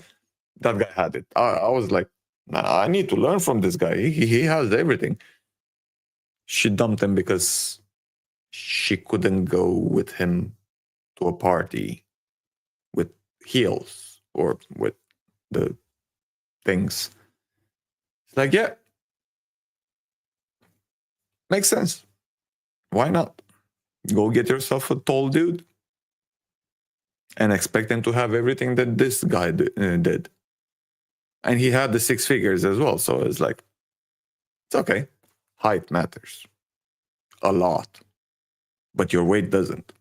That guy had it. I was like, nah, I need to learn from this guy. He has everything. She dumped him because she couldn't go with him to a party with heels or with the things. It's like, yeah, makes sense. Why not? Go get yourself a tall dude and expect him to have everything that this guy did. And he had the six figures as well. So it's like, it's okay. Height matters a lot, but your weight doesn't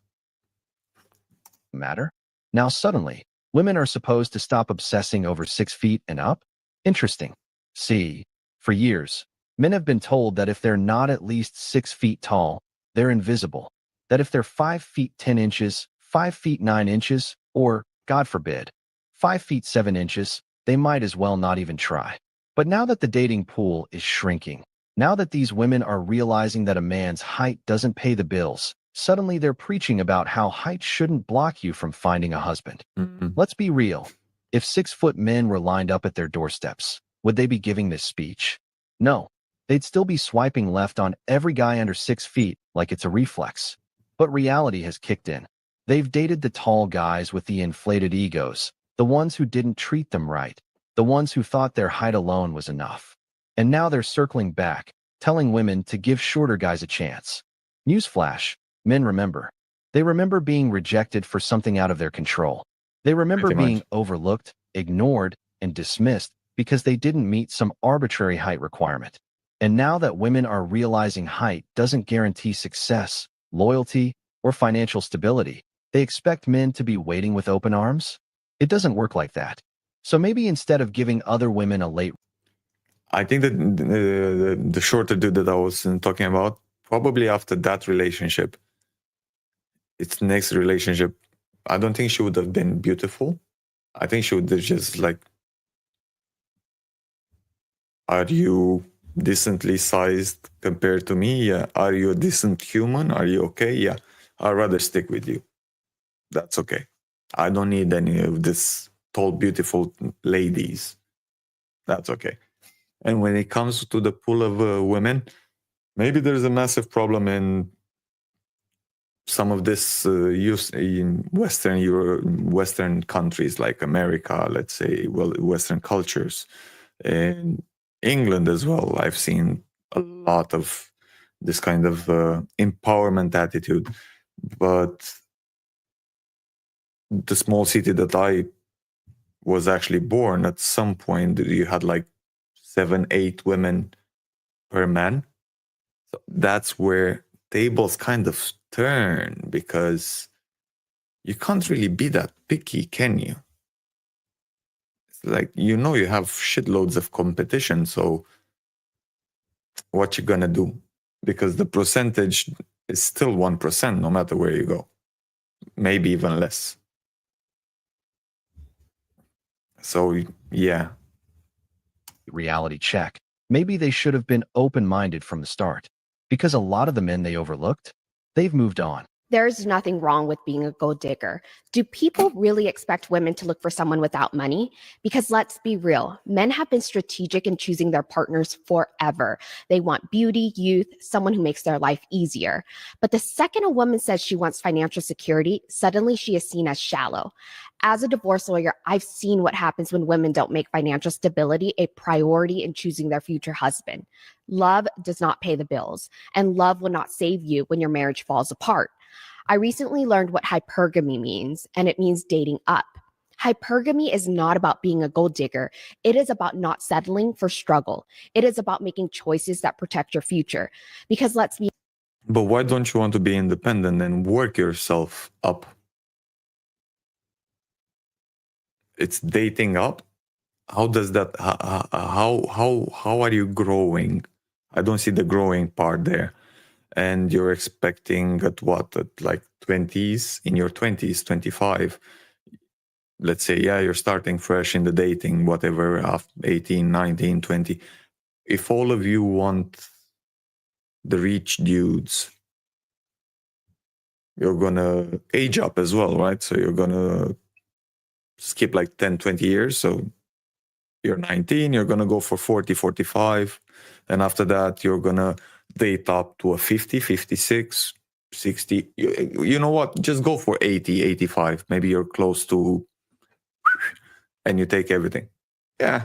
matter. Now suddenly, women are supposed to stop obsessing over 6 feet and up? Interesting. See, for years, men have been told that if they're not at least 6 feet tall, they're invisible. That if they're 5 feet 10 inches, 5 feet 9 inches, or, God forbid, 5 feet 7 inches, they might as well not even try. But now that the dating pool is shrinking, now that these women are realizing that a man's height doesn't pay the bills, Suddenly they're preaching about how height shouldn't block you from finding a husband. Let's be real. If 6-foot men were lined up at their doorsteps, would they be giving this speech? No. They'd still be swiping left on every guy under 6 feet like it's a reflex. But reality has kicked in. They've dated the tall guys with the inflated egos, the ones who didn't treat them right, the ones who thought their height alone was enough. And now they're circling back, telling women to give shorter guys a chance. Newsflash, men remember. They remember being rejected for something out of their control. They remember being overlooked, ignored, and dismissed because they didn't meet some arbitrary height requirement. And now that women are realizing height doesn't guarantee success, loyalty, or financial stability, they expect men to be waiting with open arms? It doesn't work like that. So maybe instead of giving other women a late... I think that the shorter dude that I was talking about, probably after that relationship, its next relationship, I don't think she would have been beautiful. I think she would have just like, are you decently sized compared to me? Yeah. Are you a decent human? Are you okay? Yeah. I'd rather stick with you. That's okay. I don't need any of this tall, beautiful ladies. That's okay. And when it comes to the pool of women, maybe there's a massive problem in some of this use in Western countries like America, let's say, well, Western cultures. In England as well, I've seen a lot of this kind of empowerment attitude. But the small city that I was actually born, at some point, you had like 7-8 women per man. So that's where tables kind of turn, because you can't really be that picky, can you? It's like, you know, you have shitloads of competition, so what you gonna do? Because the percentage is still 1% no matter where you go, maybe even less. So yeah, reality check. Maybe they should have been open-minded from the start, because a lot of the men they overlooked, they've moved on. There's nothing wrong with being a gold digger. Do people really expect women to look for someone without money? Because let's be real, men have been strategic in choosing their partners forever. They want beauty, youth, someone who makes their life easier. But the second a woman says she wants financial security, suddenly she is seen as shallow. As a divorce lawyer, I've seen what happens when women don't make financial stability a priority in choosing their future husband. Love does not pay the bills, and love will not save you when your marriage falls apart. I recently learned what hypergamy means, and it means dating up. Hypergamy is not about being a gold digger. It is about not settling for struggle. It is about making choices that protect your future. Because let's be... But why don't you want to be independent and work yourself up? It's dating up. How does that? How are you growing? I don't see the growing part there. And you're expecting at what? At like 20s, in your 20s, 25. Let's say, yeah, you're starting fresh in the dating, whatever, after 18, 19, 20. If all of you want the rich dudes, you're gonna age up as well, right? So you're gonna skip like 10, 20 years. So you're 19, you're gonna go for 40, 45. And after that, you're gonna date up to a 50, 56, 60. You know what? Just go for 80, 85. Maybe you're close to, and you take everything. Yeah.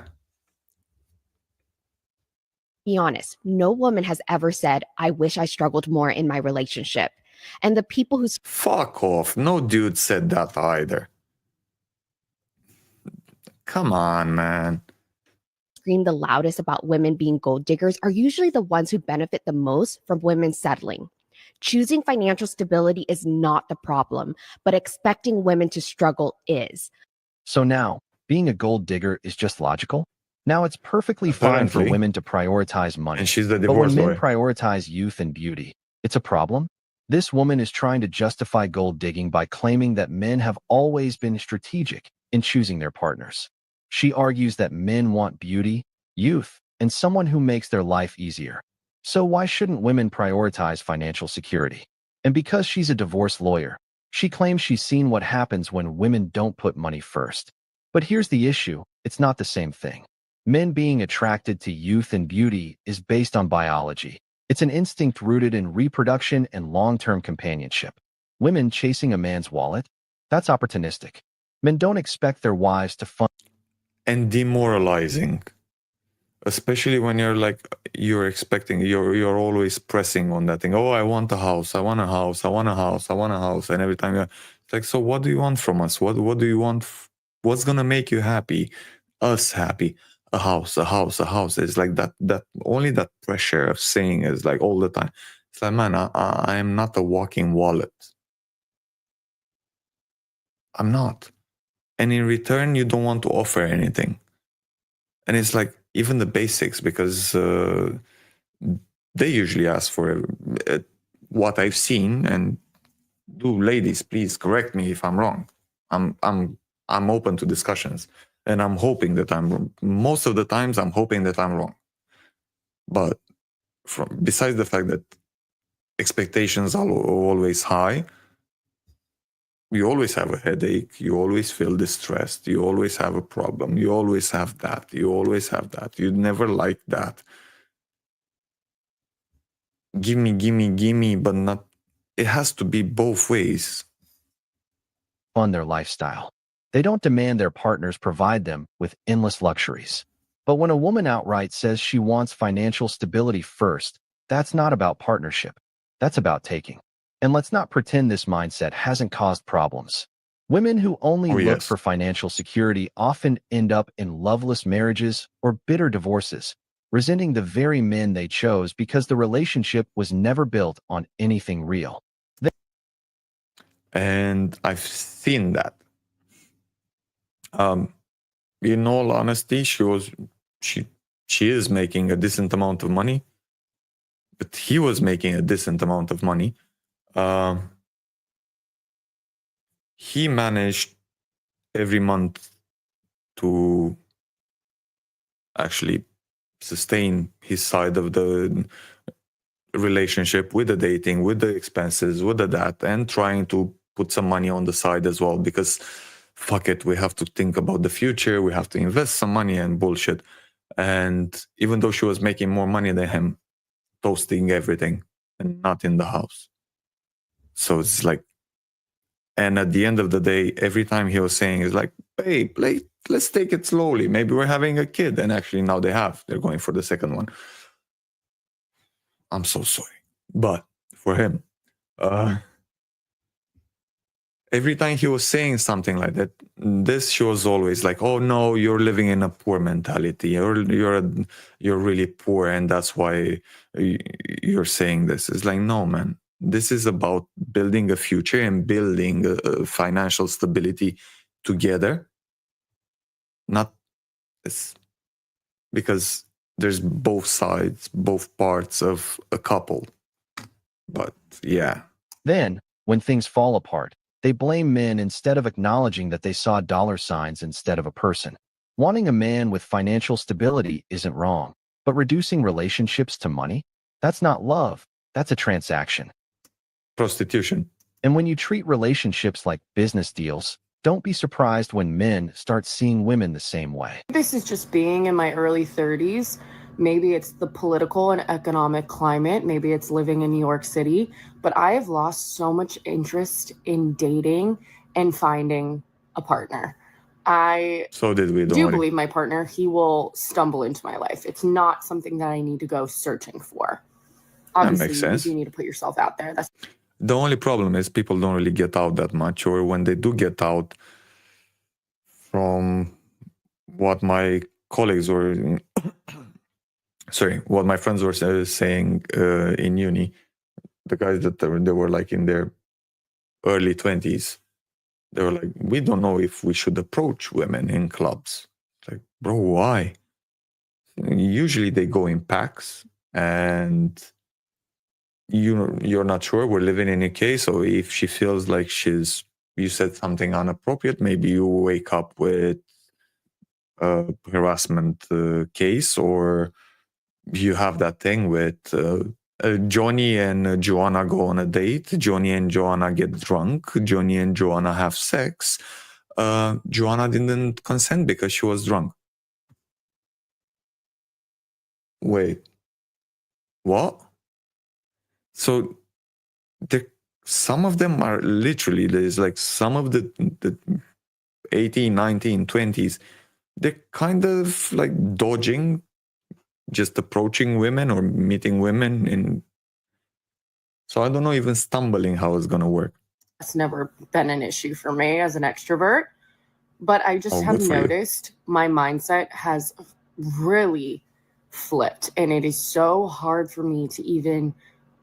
Be honest, no woman has ever said, I wish I struggled more in my relationship. And the people who... Fuck off. No dude said that either. Come on, man. Scream the loudest about women being gold diggers are usually the ones who benefit the most from women settling. Choosing financial stability is not the problem, but expecting women to struggle is. So now, being a gold digger is just logical? Now it's perfectly fine for women to prioritize money. And she's the but divorce when lawyer. men prioritize youth and beauty, it's a problem? This woman is trying to justify gold digging by claiming that men have always been strategic in choosing their partners. She argues that men want beauty, youth, and someone who makes their life easier. So why shouldn't women prioritize financial security? And because she's a divorce lawyer, she claims she's seen what happens when women don't put money first. But here's the issue. It's not the same thing. Men being attracted to youth and beauty is based on biology. It's an instinct rooted in reproduction and long-term companionship. Women chasing a man's wallet? That's opportunistic. Men don't expect their wives to fund. And demoralizing. Especially when you're expecting, you're always pressing on that thing. Oh, I want a house, I want a house, I want a house, I want a house. And every time it's like, so what do you want from us? What do you want? What's going to make you happy? Us happy? A house, a house, a house. It's like that only that pressure of saying is like all the time. It's like, man, I am not a walking wallet. I'm not. And in return, you don't want to offer anything. And it's like, even the basics, because they usually ask for what I've seen. And ladies, please correct me if I'm wrong. I'm open to discussions, and I'm hoping that I'm wrong. Most of the times, I'm hoping that I'm wrong. But besides the fact that expectations are always high, you always have a headache, you always feel distressed, you always have a problem, you always have that, you always have that, you never like that. Give me, but not, it has to be both ways. Fund their lifestyle. They don't demand their partners provide them with endless luxuries. But when a woman outright says she wants financial stability first, that's not about partnership. That's about taking. And let's not pretend this mindset hasn't caused problems. Women who only look for financial security often end up in loveless marriages or bitter divorces, resenting the very men they chose because the relationship was never built on anything real. And I've seen that. In all honesty, she is making a decent amount of money, but he was making a decent amount of money. He managed every month to actually sustain his side of the relationship with the dating, with the expenses, with that, and trying to put some money on the side as well, because fuck it, we have to think about the future, we have to invest some money and bullshit. And even though she was making more money than him, toasting everything and not in the house. So it's like, and at the end of the day, every time he was saying is like, babe, let's take it slowly. Maybe we're having a kid. And actually now they're going for the second one. I'm so sorry. But for him, every time he was saying something like that, she was always like, oh no, you're living in a poor mentality. You're really poor. And that's why you're saying this. It's like, no, man. This is about building a future and building a financial stability together. Not this, because there's both sides, both parts of a couple. But yeah. Then, when things fall apart, they blame men instead of acknowledging that they saw dollar signs instead of a person. Wanting a man with financial stability isn't wrong, but reducing relationships to money? That's not love. That's a transaction. Prostitution. And when you treat relationships like business deals, don't be surprised when men start seeing women the same way. This is just being in my early 30s. Maybe it's the political and economic climate. Maybe it's living in New York City. But I have lost so much interest in dating and finding a partner. So did we. Do believe my partner, he will stumble into my life. It's not something that I need to go searching for. Obviously, that makes sense. You need to put yourself out there. The only problem is people don't really get out that much, or when they do get out, from what my colleagues were, what my friends were saying in uni, the guys that they were like in their early 20s, they were like, we don't know if we should approach women in clubs. Like, bro, why? Usually they go in packs, and you're not sure. We're living in UK, so if she feels like you said something inappropriate, maybe you wake up with a harassment case, or you have that thing with Johnny and Joanna go on a date. Johnny and Joanna get drunk. Johnny and Joanna have sex. Joanna didn't consent because she was drunk. Wait, what? So some of them are literally, there's like some of the 18, 19, 20s, they're kind of like dodging, just approaching women or meeting women. And so I don't know, even stumbling how it's going to work. It's never been an issue for me as an extrovert, but I just have noticed my mindset has really flipped, and it is so hard for me to even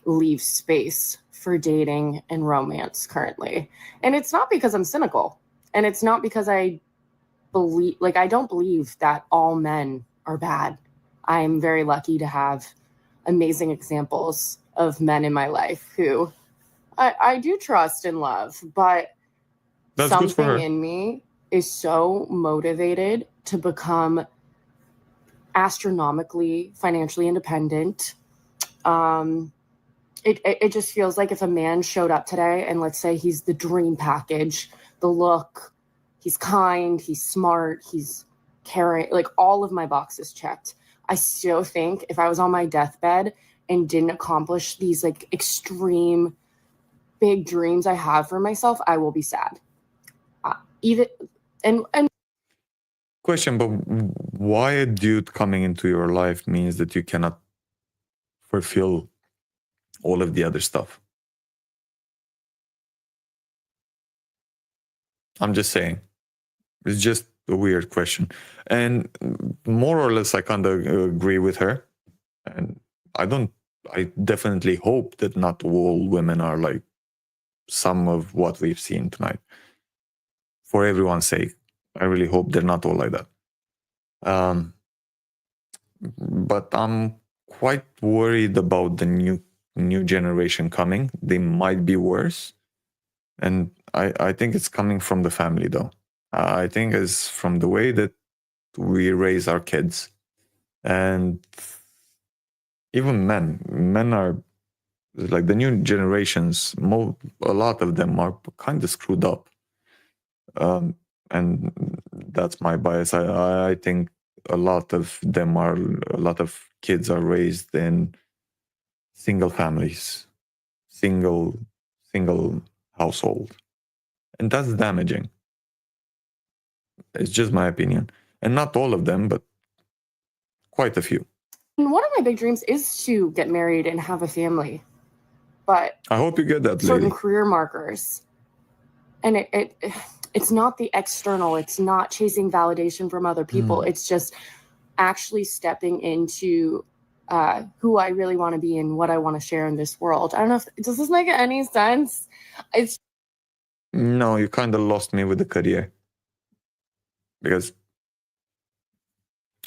leave space for dating and romance currently. And it's not because I'm cynical, and it's not because I don't believe that all men are bad. I'm very lucky to have amazing examples of men in my life who I do trust and love, but that's something in me is so motivated to become astronomically financially independent. It just feels like if a man showed up today and let's say he's the dream package, the look, he's kind, he's smart, he's caring, like all of my boxes checked. I still think if I was on my deathbed and didn't accomplish these like extreme big dreams I have for myself, I will be sad. Question, but why a dude coming into your life means that you cannot fulfill all of the other stuff? I'm just saying. It's just a weird question. And more or less, I kind of agree with her. And I definitely hope that not all women are like some of what we've seen tonight. For everyone's sake, I really hope they're not all like that. But I'm quite worried about the new generation coming. They might be worse. And I think it's coming from the family, though. I think it's from the way that we raise our kids. And even men are, like the new generations, a lot of them are kind of screwed up. And that's my bias. I think a lot of kids are raised in single families, single household. And that's damaging. It's just my opinion. And not all of them, but quite a few. And one of my big dreams is to get married and have a family. But I hope you get that, certain lady. career markers. And it's not the external. It's not chasing validation from other people. It's just actually stepping into who I really want to be and what I want to share in this world. I don't know does this make any sense? No, you kind of lost me with the career. Because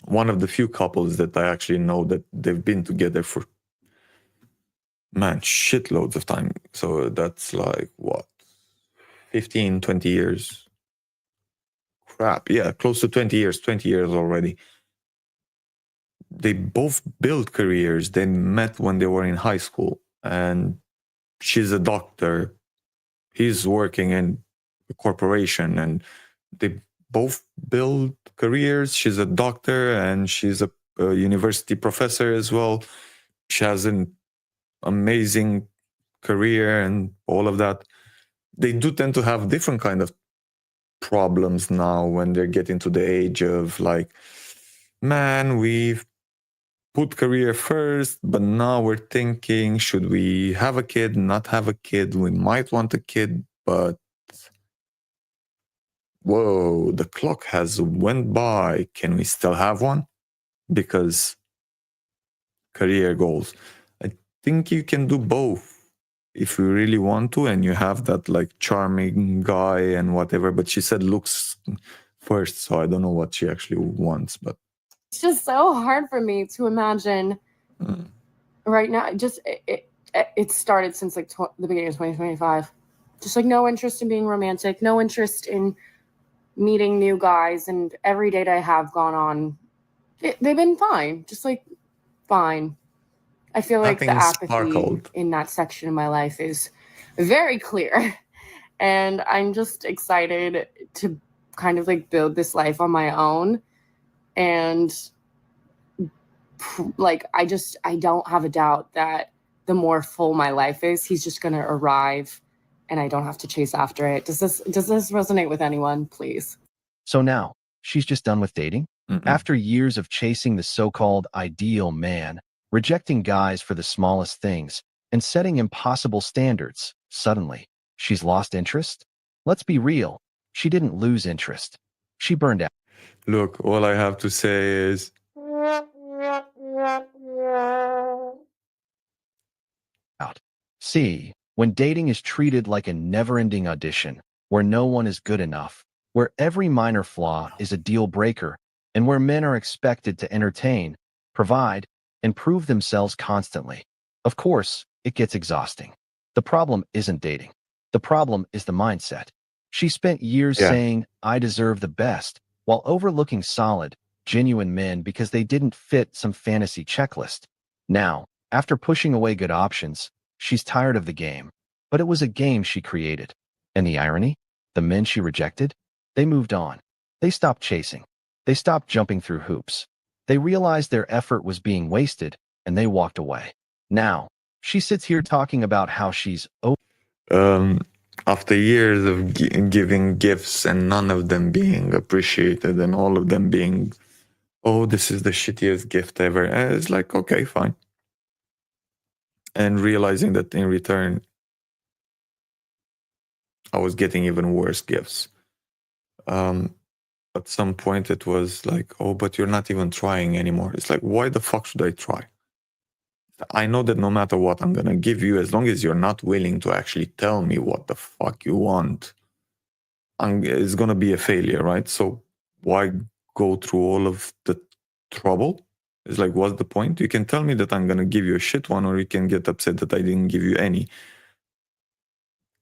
one of the few couples that I actually know that they've been together for, shitloads of time. So that's like, what, 15, 20 years? Crap, yeah, close to 20 years already. They both built careers. They met when they were in high school. And she's a doctor. He's working in a corporation. And they both build careers. She's a doctor and she's a university professor as well. She has an amazing career and all of that. They do tend to have different kind of problems now when they're getting to the age of like, man, we've put career first, but now we're thinking, should we have a kid, not have a kid? We might want a kid, but whoa, the clock has went by. Can we still have one? Because career goals. I think you can do both if you really want to, and you have that like charming guy and whatever. But she said looks first, so I don't know what she actually wants. But it's just so hard for me to imagine right now. Just it started since like the beginning of 2025. Just like no interest in being romantic, no interest in meeting new guys, and every date I have gone on, they've been fine, just like fine. I feel like the Nothing apathy sparkled. in that section of my life is very clear. And I'm just excited to kind of like build this life on my own. And like, I don't have a doubt that the more full my life is, he's just going to arrive and I don't have to chase after it. Does this resonate with anyone, please? So now, she's just done with dating? After years of chasing the so-called ideal man, rejecting guys for the smallest things, and setting impossible standards, suddenly, she's lost interest? Let's be real. She didn't lose interest. She burned out. Look, all I have to say is See, when dating is treated like a never-ending audition, where no one is good enough, where every minor flaw is a deal breaker, and where men are expected to entertain, provide, and prove themselves constantly, of course, it gets exhausting. The problem isn't dating. The problem is the mindset. She spent years saying, I deserve the best, while overlooking solid, genuine men because they didn't fit some fantasy checklist. Now, after pushing away good options, she's tired of the game. But it was a game she created. And the irony? The men she rejected? They moved on. They stopped chasing. They stopped jumping through hoops. They realized their effort was being wasted, and they walked away. Now, she sits here talking about how she's after years of giving gifts and none of them being appreciated and all of them being, oh, this is the shittiest gift ever. And it's like, okay, fine. And realizing that in return, I was getting even worse gifts. At some point it was like, oh, but you're not even trying anymore. It's like, why the fuck should I try? I know that no matter what I'm going to give you, as long as you're not willing to actually tell me what the fuck you want, it's going to be a failure, right? So why go through all of the trouble? It's like, what's the point? You can tell me that I'm going to give you a shit one, or you can get upset that I didn't give you any.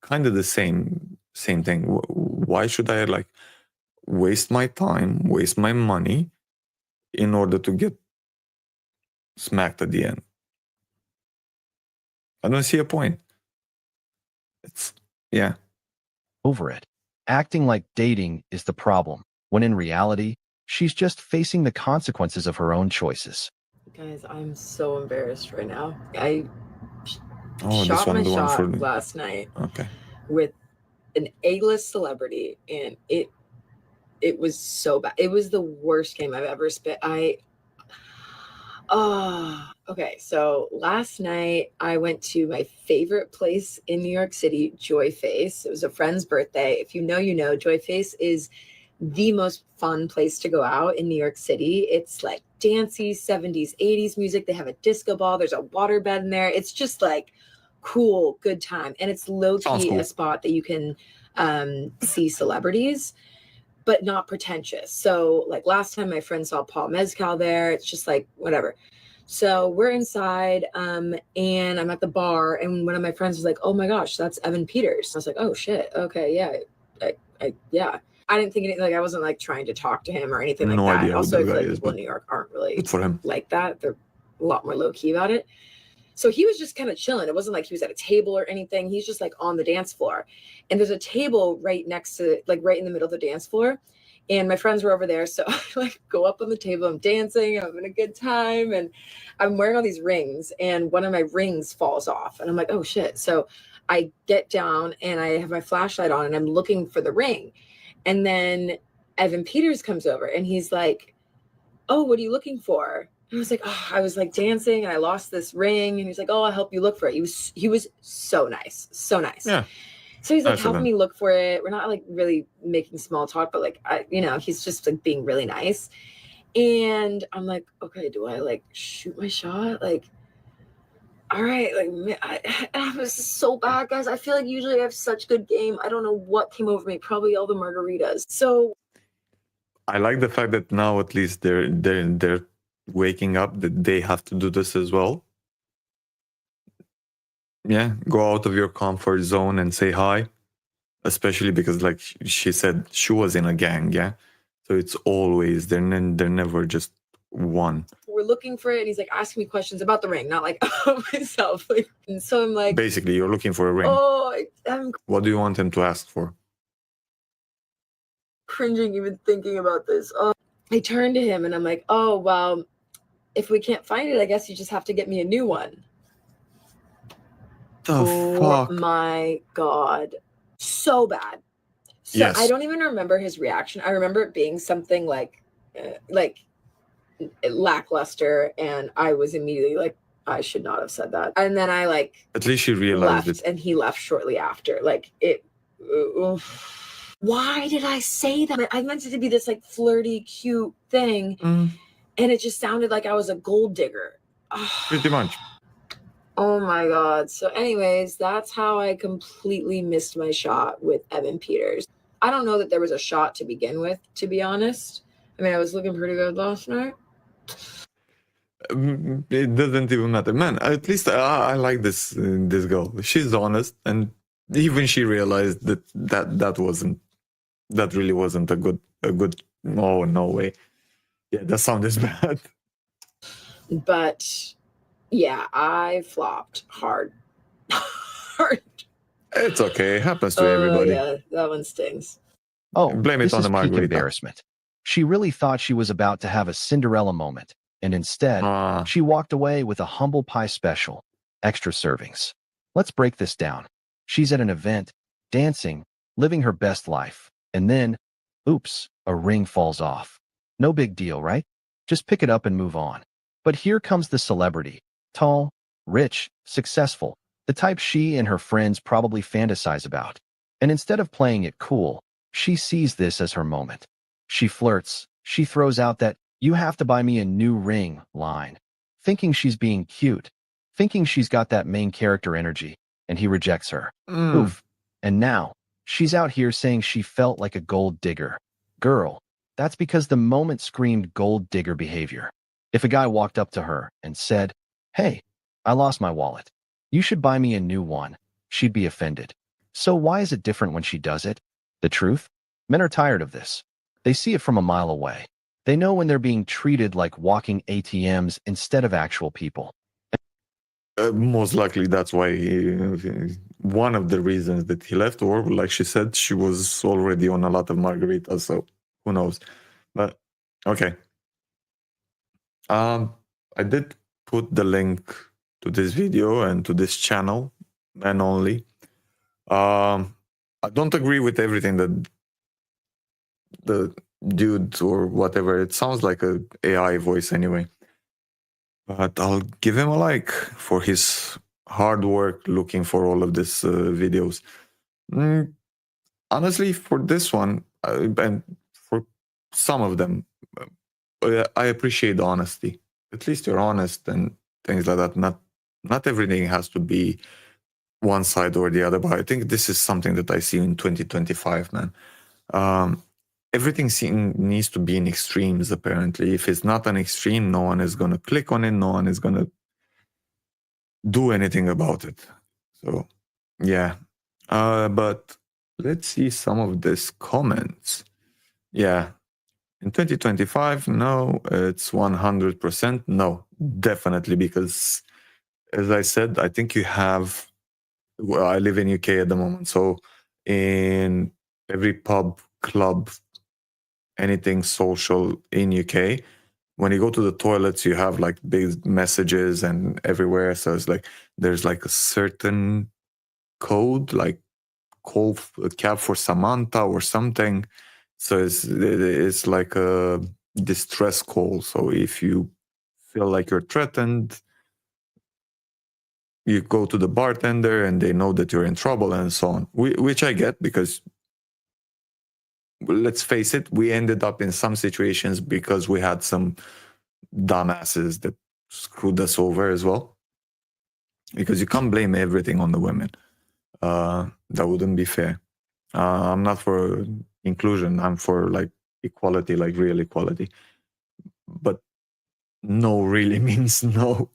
Kind of the same thing. Why should I like waste my time, waste my money in order to get smacked at the end? I don't see a point. It's, over it. Acting like dating is the problem, when in reality, she's just facing the consequences of her own choices. Guys, I'm so embarrassed right now. I Oh, shot this one, my the one shot for me. last night Okay. with an A-list celebrity, and it was so bad. It was the worst game I've ever spent. Okay. So last night I went to my favorite place in New York City, Joy Face. It was a friend's birthday. If you know, you know. Joy Face is the most fun place to go out in New York City. It's like dancey 70s, 80s music. They have a disco ball. There's a waterbed in there. It's just like cool, good time. And it's low-key a spot that you can see celebrities, but not pretentious. So like last time my friend saw Paul Mescal there, it's just like whatever. So we're inside and I'm at the bar, and one of my friends was like, oh my gosh, that's Evan Peters. I was like, oh shit. Okay. Yeah. Yeah. I didn't think anything, like I wasn't like trying to talk to him or anything No like that. idea who Also, I the feel guy like is, people in but New York aren't really good for him. like that. They're a lot more low key about it. So he was just kind of chilling. It wasn't like he was at a table or anything. He's just like on the dance floor. And there's a table right next to, like right in the middle of the dance floor. And my friends were over there. So I like go up on the table, I'm dancing, I'm having a good time. And I'm wearing all these rings, and one of my rings falls off. And I'm like, oh shit. So I get down and I have my flashlight on and I'm looking for the ring. And then Evan Peters comes over and he's like, oh, what are you looking for? I was like, oh, I was like dancing and I lost this ring. And he's like, oh, I'll help you look for it. He was so nice. So nice. Yeah. So he's like Nice of helping him. me look for it. We're not like really making small talk, but like, he's just like being really nice. And I'm like, okay, do I like shoot my shot? Like, all right. Like, I was so bad, guys. I feel like usually I have such good game. I don't know what came over me. Probably all the margaritas. So I like the fact that now at least they're waking up that they have to do this as well. Yeah, go out of your comfort zone and say hi, especially because like she said, she was in a gang. Yeah, so it's always they're never just one. We're looking for it, and he's like asking me questions about the ring, not like about myself. Like, and so I'm like, Basically, you're looking for a ring. oh, I'm What do you want him to ask for? cringing even thinking about this. I turn to him and I'm like, oh, well, if we can't find it, I guess you just have to get me a new one. The fuck? My God. So bad. So Yes. I don't even remember his reaction. I remember it being something like lackluster, and I was immediately like, I should not have said that. And then I At least she realized left, it. and he left shortly after. Like it. Why did I say that? I meant it to be this like flirty, cute thing, and it just sounded like I was a gold digger. Pretty much. Oh my God. So anyways, that's how I completely missed my shot with Evan Peters. I don't know that there was a shot to begin with, to be honest. I mean, I was looking pretty good last night. It doesn't even matter, man. At least I like this girl. She's honest, and even she realized that really wasn't a good. Oh, no way. Yeah, that sound is bad. But yeah, I flopped hard. Hard. It's okay. It happens to everybody. Yeah, that one stings. Oh, Blame it this on is the peak margarita. embarrassment. She really thought she was about to have a Cinderella moment, and instead, she walked away with a humble pie special, extra servings. Let's break this down. She's at an event, dancing, living her best life, and then, oops, a ring falls off. No big deal, right? Just pick it up and move on. But here comes the celebrity. Tall, rich, successful, the type she and her friends probably fantasize about. And instead of playing it cool, she sees this as her moment. She flirts. She throws out that, "You have to buy me a new ring" line, thinking she's being cute, thinking she's got that main character energy, and he rejects her. Oof. And now, she's out here saying she felt like a gold digger. Girl, that's because the moment screamed gold digger behavior. If a guy walked up to her and said, "Hey, I lost my wallet. You should buy me a new one," she'd be offended. So why is it different when she does it? The truth? Men are tired of this. They see it from a mile away. They know when they're being treated like walking ATMs instead of actual people. Most likely that's why one of the reasons that he left, or like she said, she was already on a lot of margaritas, so who knows. But okay. I did put the link to this video and to this channel, Men Only. I don't agree with everything that the dude or whatever, it sounds like a AI voice anyway. But I'll give him a like for his hard work looking for all of these videos. Honestly, for this one, and for some of them, I appreciate the honesty. At least you're honest and things like that. Not everything has to be one side or the other, but I think this is something that I see in 2025, man. Everything needs to be in extremes, apparently. If it's not an extreme, no one is going to click on it. No one is going to do anything about it. So, yeah. But let's see some of these comments. Yeah. In 2025, no, it's 100% no, definitely, because as I said, I think you have, well, I live in UK at the moment, so in every pub, club, anything social in UK, when you go to the toilets, you have like big messages and everywhere. So it's like, there's like a certain code, like call a cab for Samantha or something. So it's like a distress call. So if you feel like you're threatened, you go to the bartender and they know that you're in trouble and so on, which I get, because let's face it, we ended up in some situations because we had some dumbasses that screwed us over as well. Because you can't blame everything on the women. That wouldn't be fair. I'm not for inclusion. I'm for like equality, like real equality. But no really means no.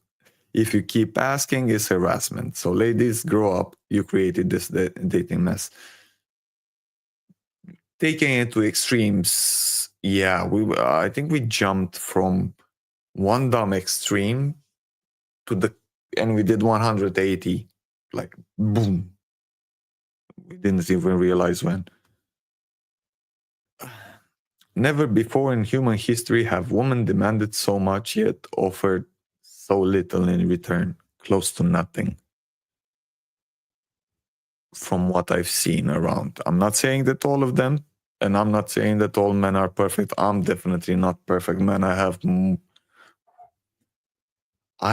If you keep asking, it's harassment. So ladies, grow up. You created this dating mess. Taking it to extremes, yeah, I think we jumped from one dumb extreme to the, and we did 180, like boom. We didn't even realize when. Never before in human history have women demanded so much yet offered so little in return, close to nothing. From what I've seen around. I'm not saying that all of them, and I'm not saying that all men are perfect. I'm definitely not perfect, man. I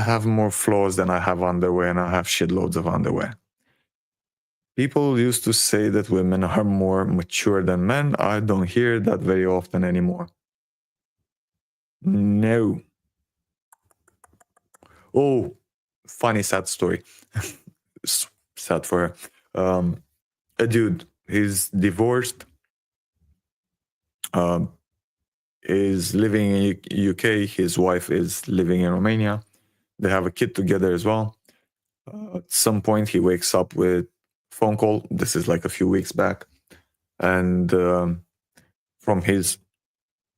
have more flaws than I have underwear, and I have shitloads of underwear. People used to say that women are more mature than men. I don't hear that very often anymore. No. Oh, funny sad story. Sad for her. A dude, he's divorced, is living in UK. His wife is living in Romania. They have a kid together as well. At some point, he wakes up with phone call. This is like a few weeks back, and from his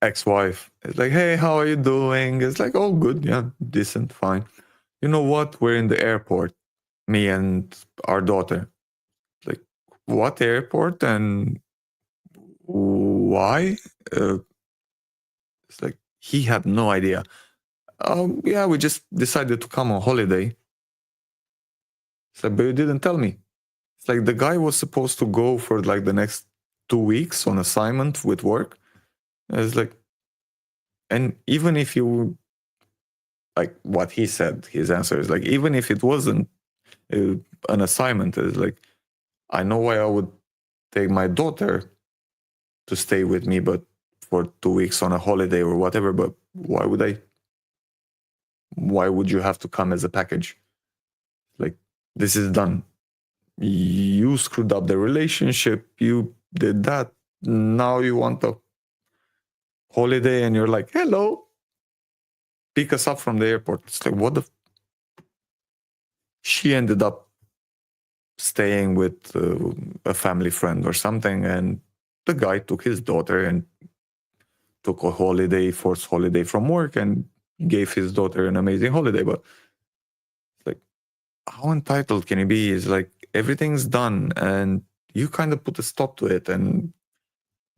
ex-wife, it's like, "Hey, how are you doing?" It's like, "Oh, good, yeah, decent, fine." You know what? We're in the airport, me and our daughter. Like, what airport and why? It's like he had no idea. Yeah, we just decided to come on holiday. It's like, but you didn't tell me. It's like the guy was supposed to go for like the next 2 weeks on assignment with work. It's like, and even if you, like what he said, his answer is like, even if it wasn't an assignment, it's like, I know why I would take my daughter to stay with me, but for 2 weeks on a holiday or whatever, but why would you have to come as a package? Like, this is done. You screwed up the relationship. You did that. Now you want a holiday and you're like, hello, pick us up from the airport. It's like, what the? She ended up staying with a family friend or something, and the guy took his daughter and took a forced holiday from work, and gave his daughter an amazing holiday. But like, how entitled can you be? Is like, everything's done and you kind of put a stop to it, and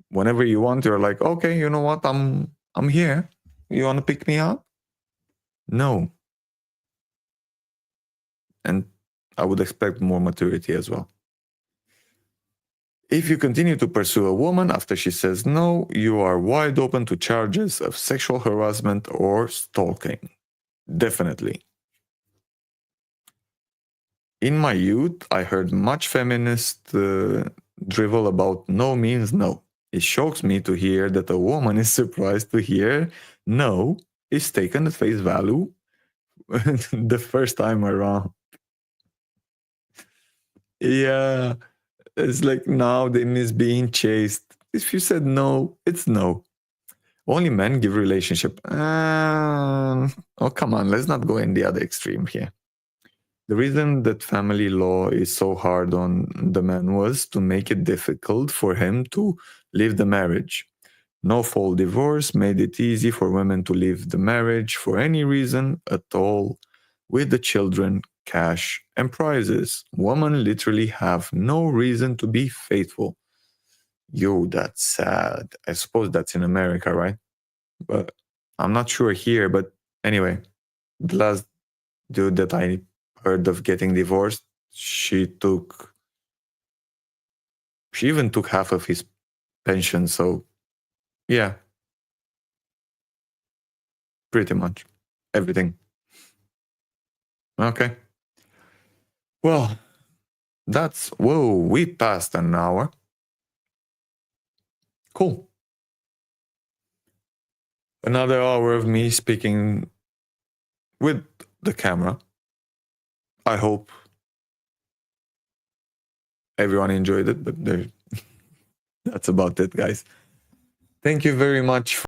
whenever you want, you're like, okay, you know what, I'm here, you want to pick me up? No. And I would expect more maturity as well. If you continue to pursue a woman after she says no, you are wide open to charges of sexual harassment or stalking. Definitely. In my youth, I heard much feminist drivel about no means no. It shocks me to hear that a woman is surprised to hear no is taken at face value the first time around. Yeah. It's like, now they miss being chased. If you said no, it's no. Only men give relationship. Oh, come on. Let's not go in the other extreme here. The reason that family law is so hard on the man was to make it difficult for him to leave the marriage. No-fault divorce made it easy for women to leave the marriage for any reason at all, with the children, cash, and prizes. Women literally have no reason to be faithful. Yo, that's sad. I suppose that's in America, right? But I'm not sure here. But anyway, the last dude that I heard of getting divorced, she even took half of his pension. So yeah, pretty much everything. Okay. Well, we passed an hour. Cool. Another hour of me speaking with the camera. I hope everyone enjoyed it, but that's about it, guys. Thank you very much.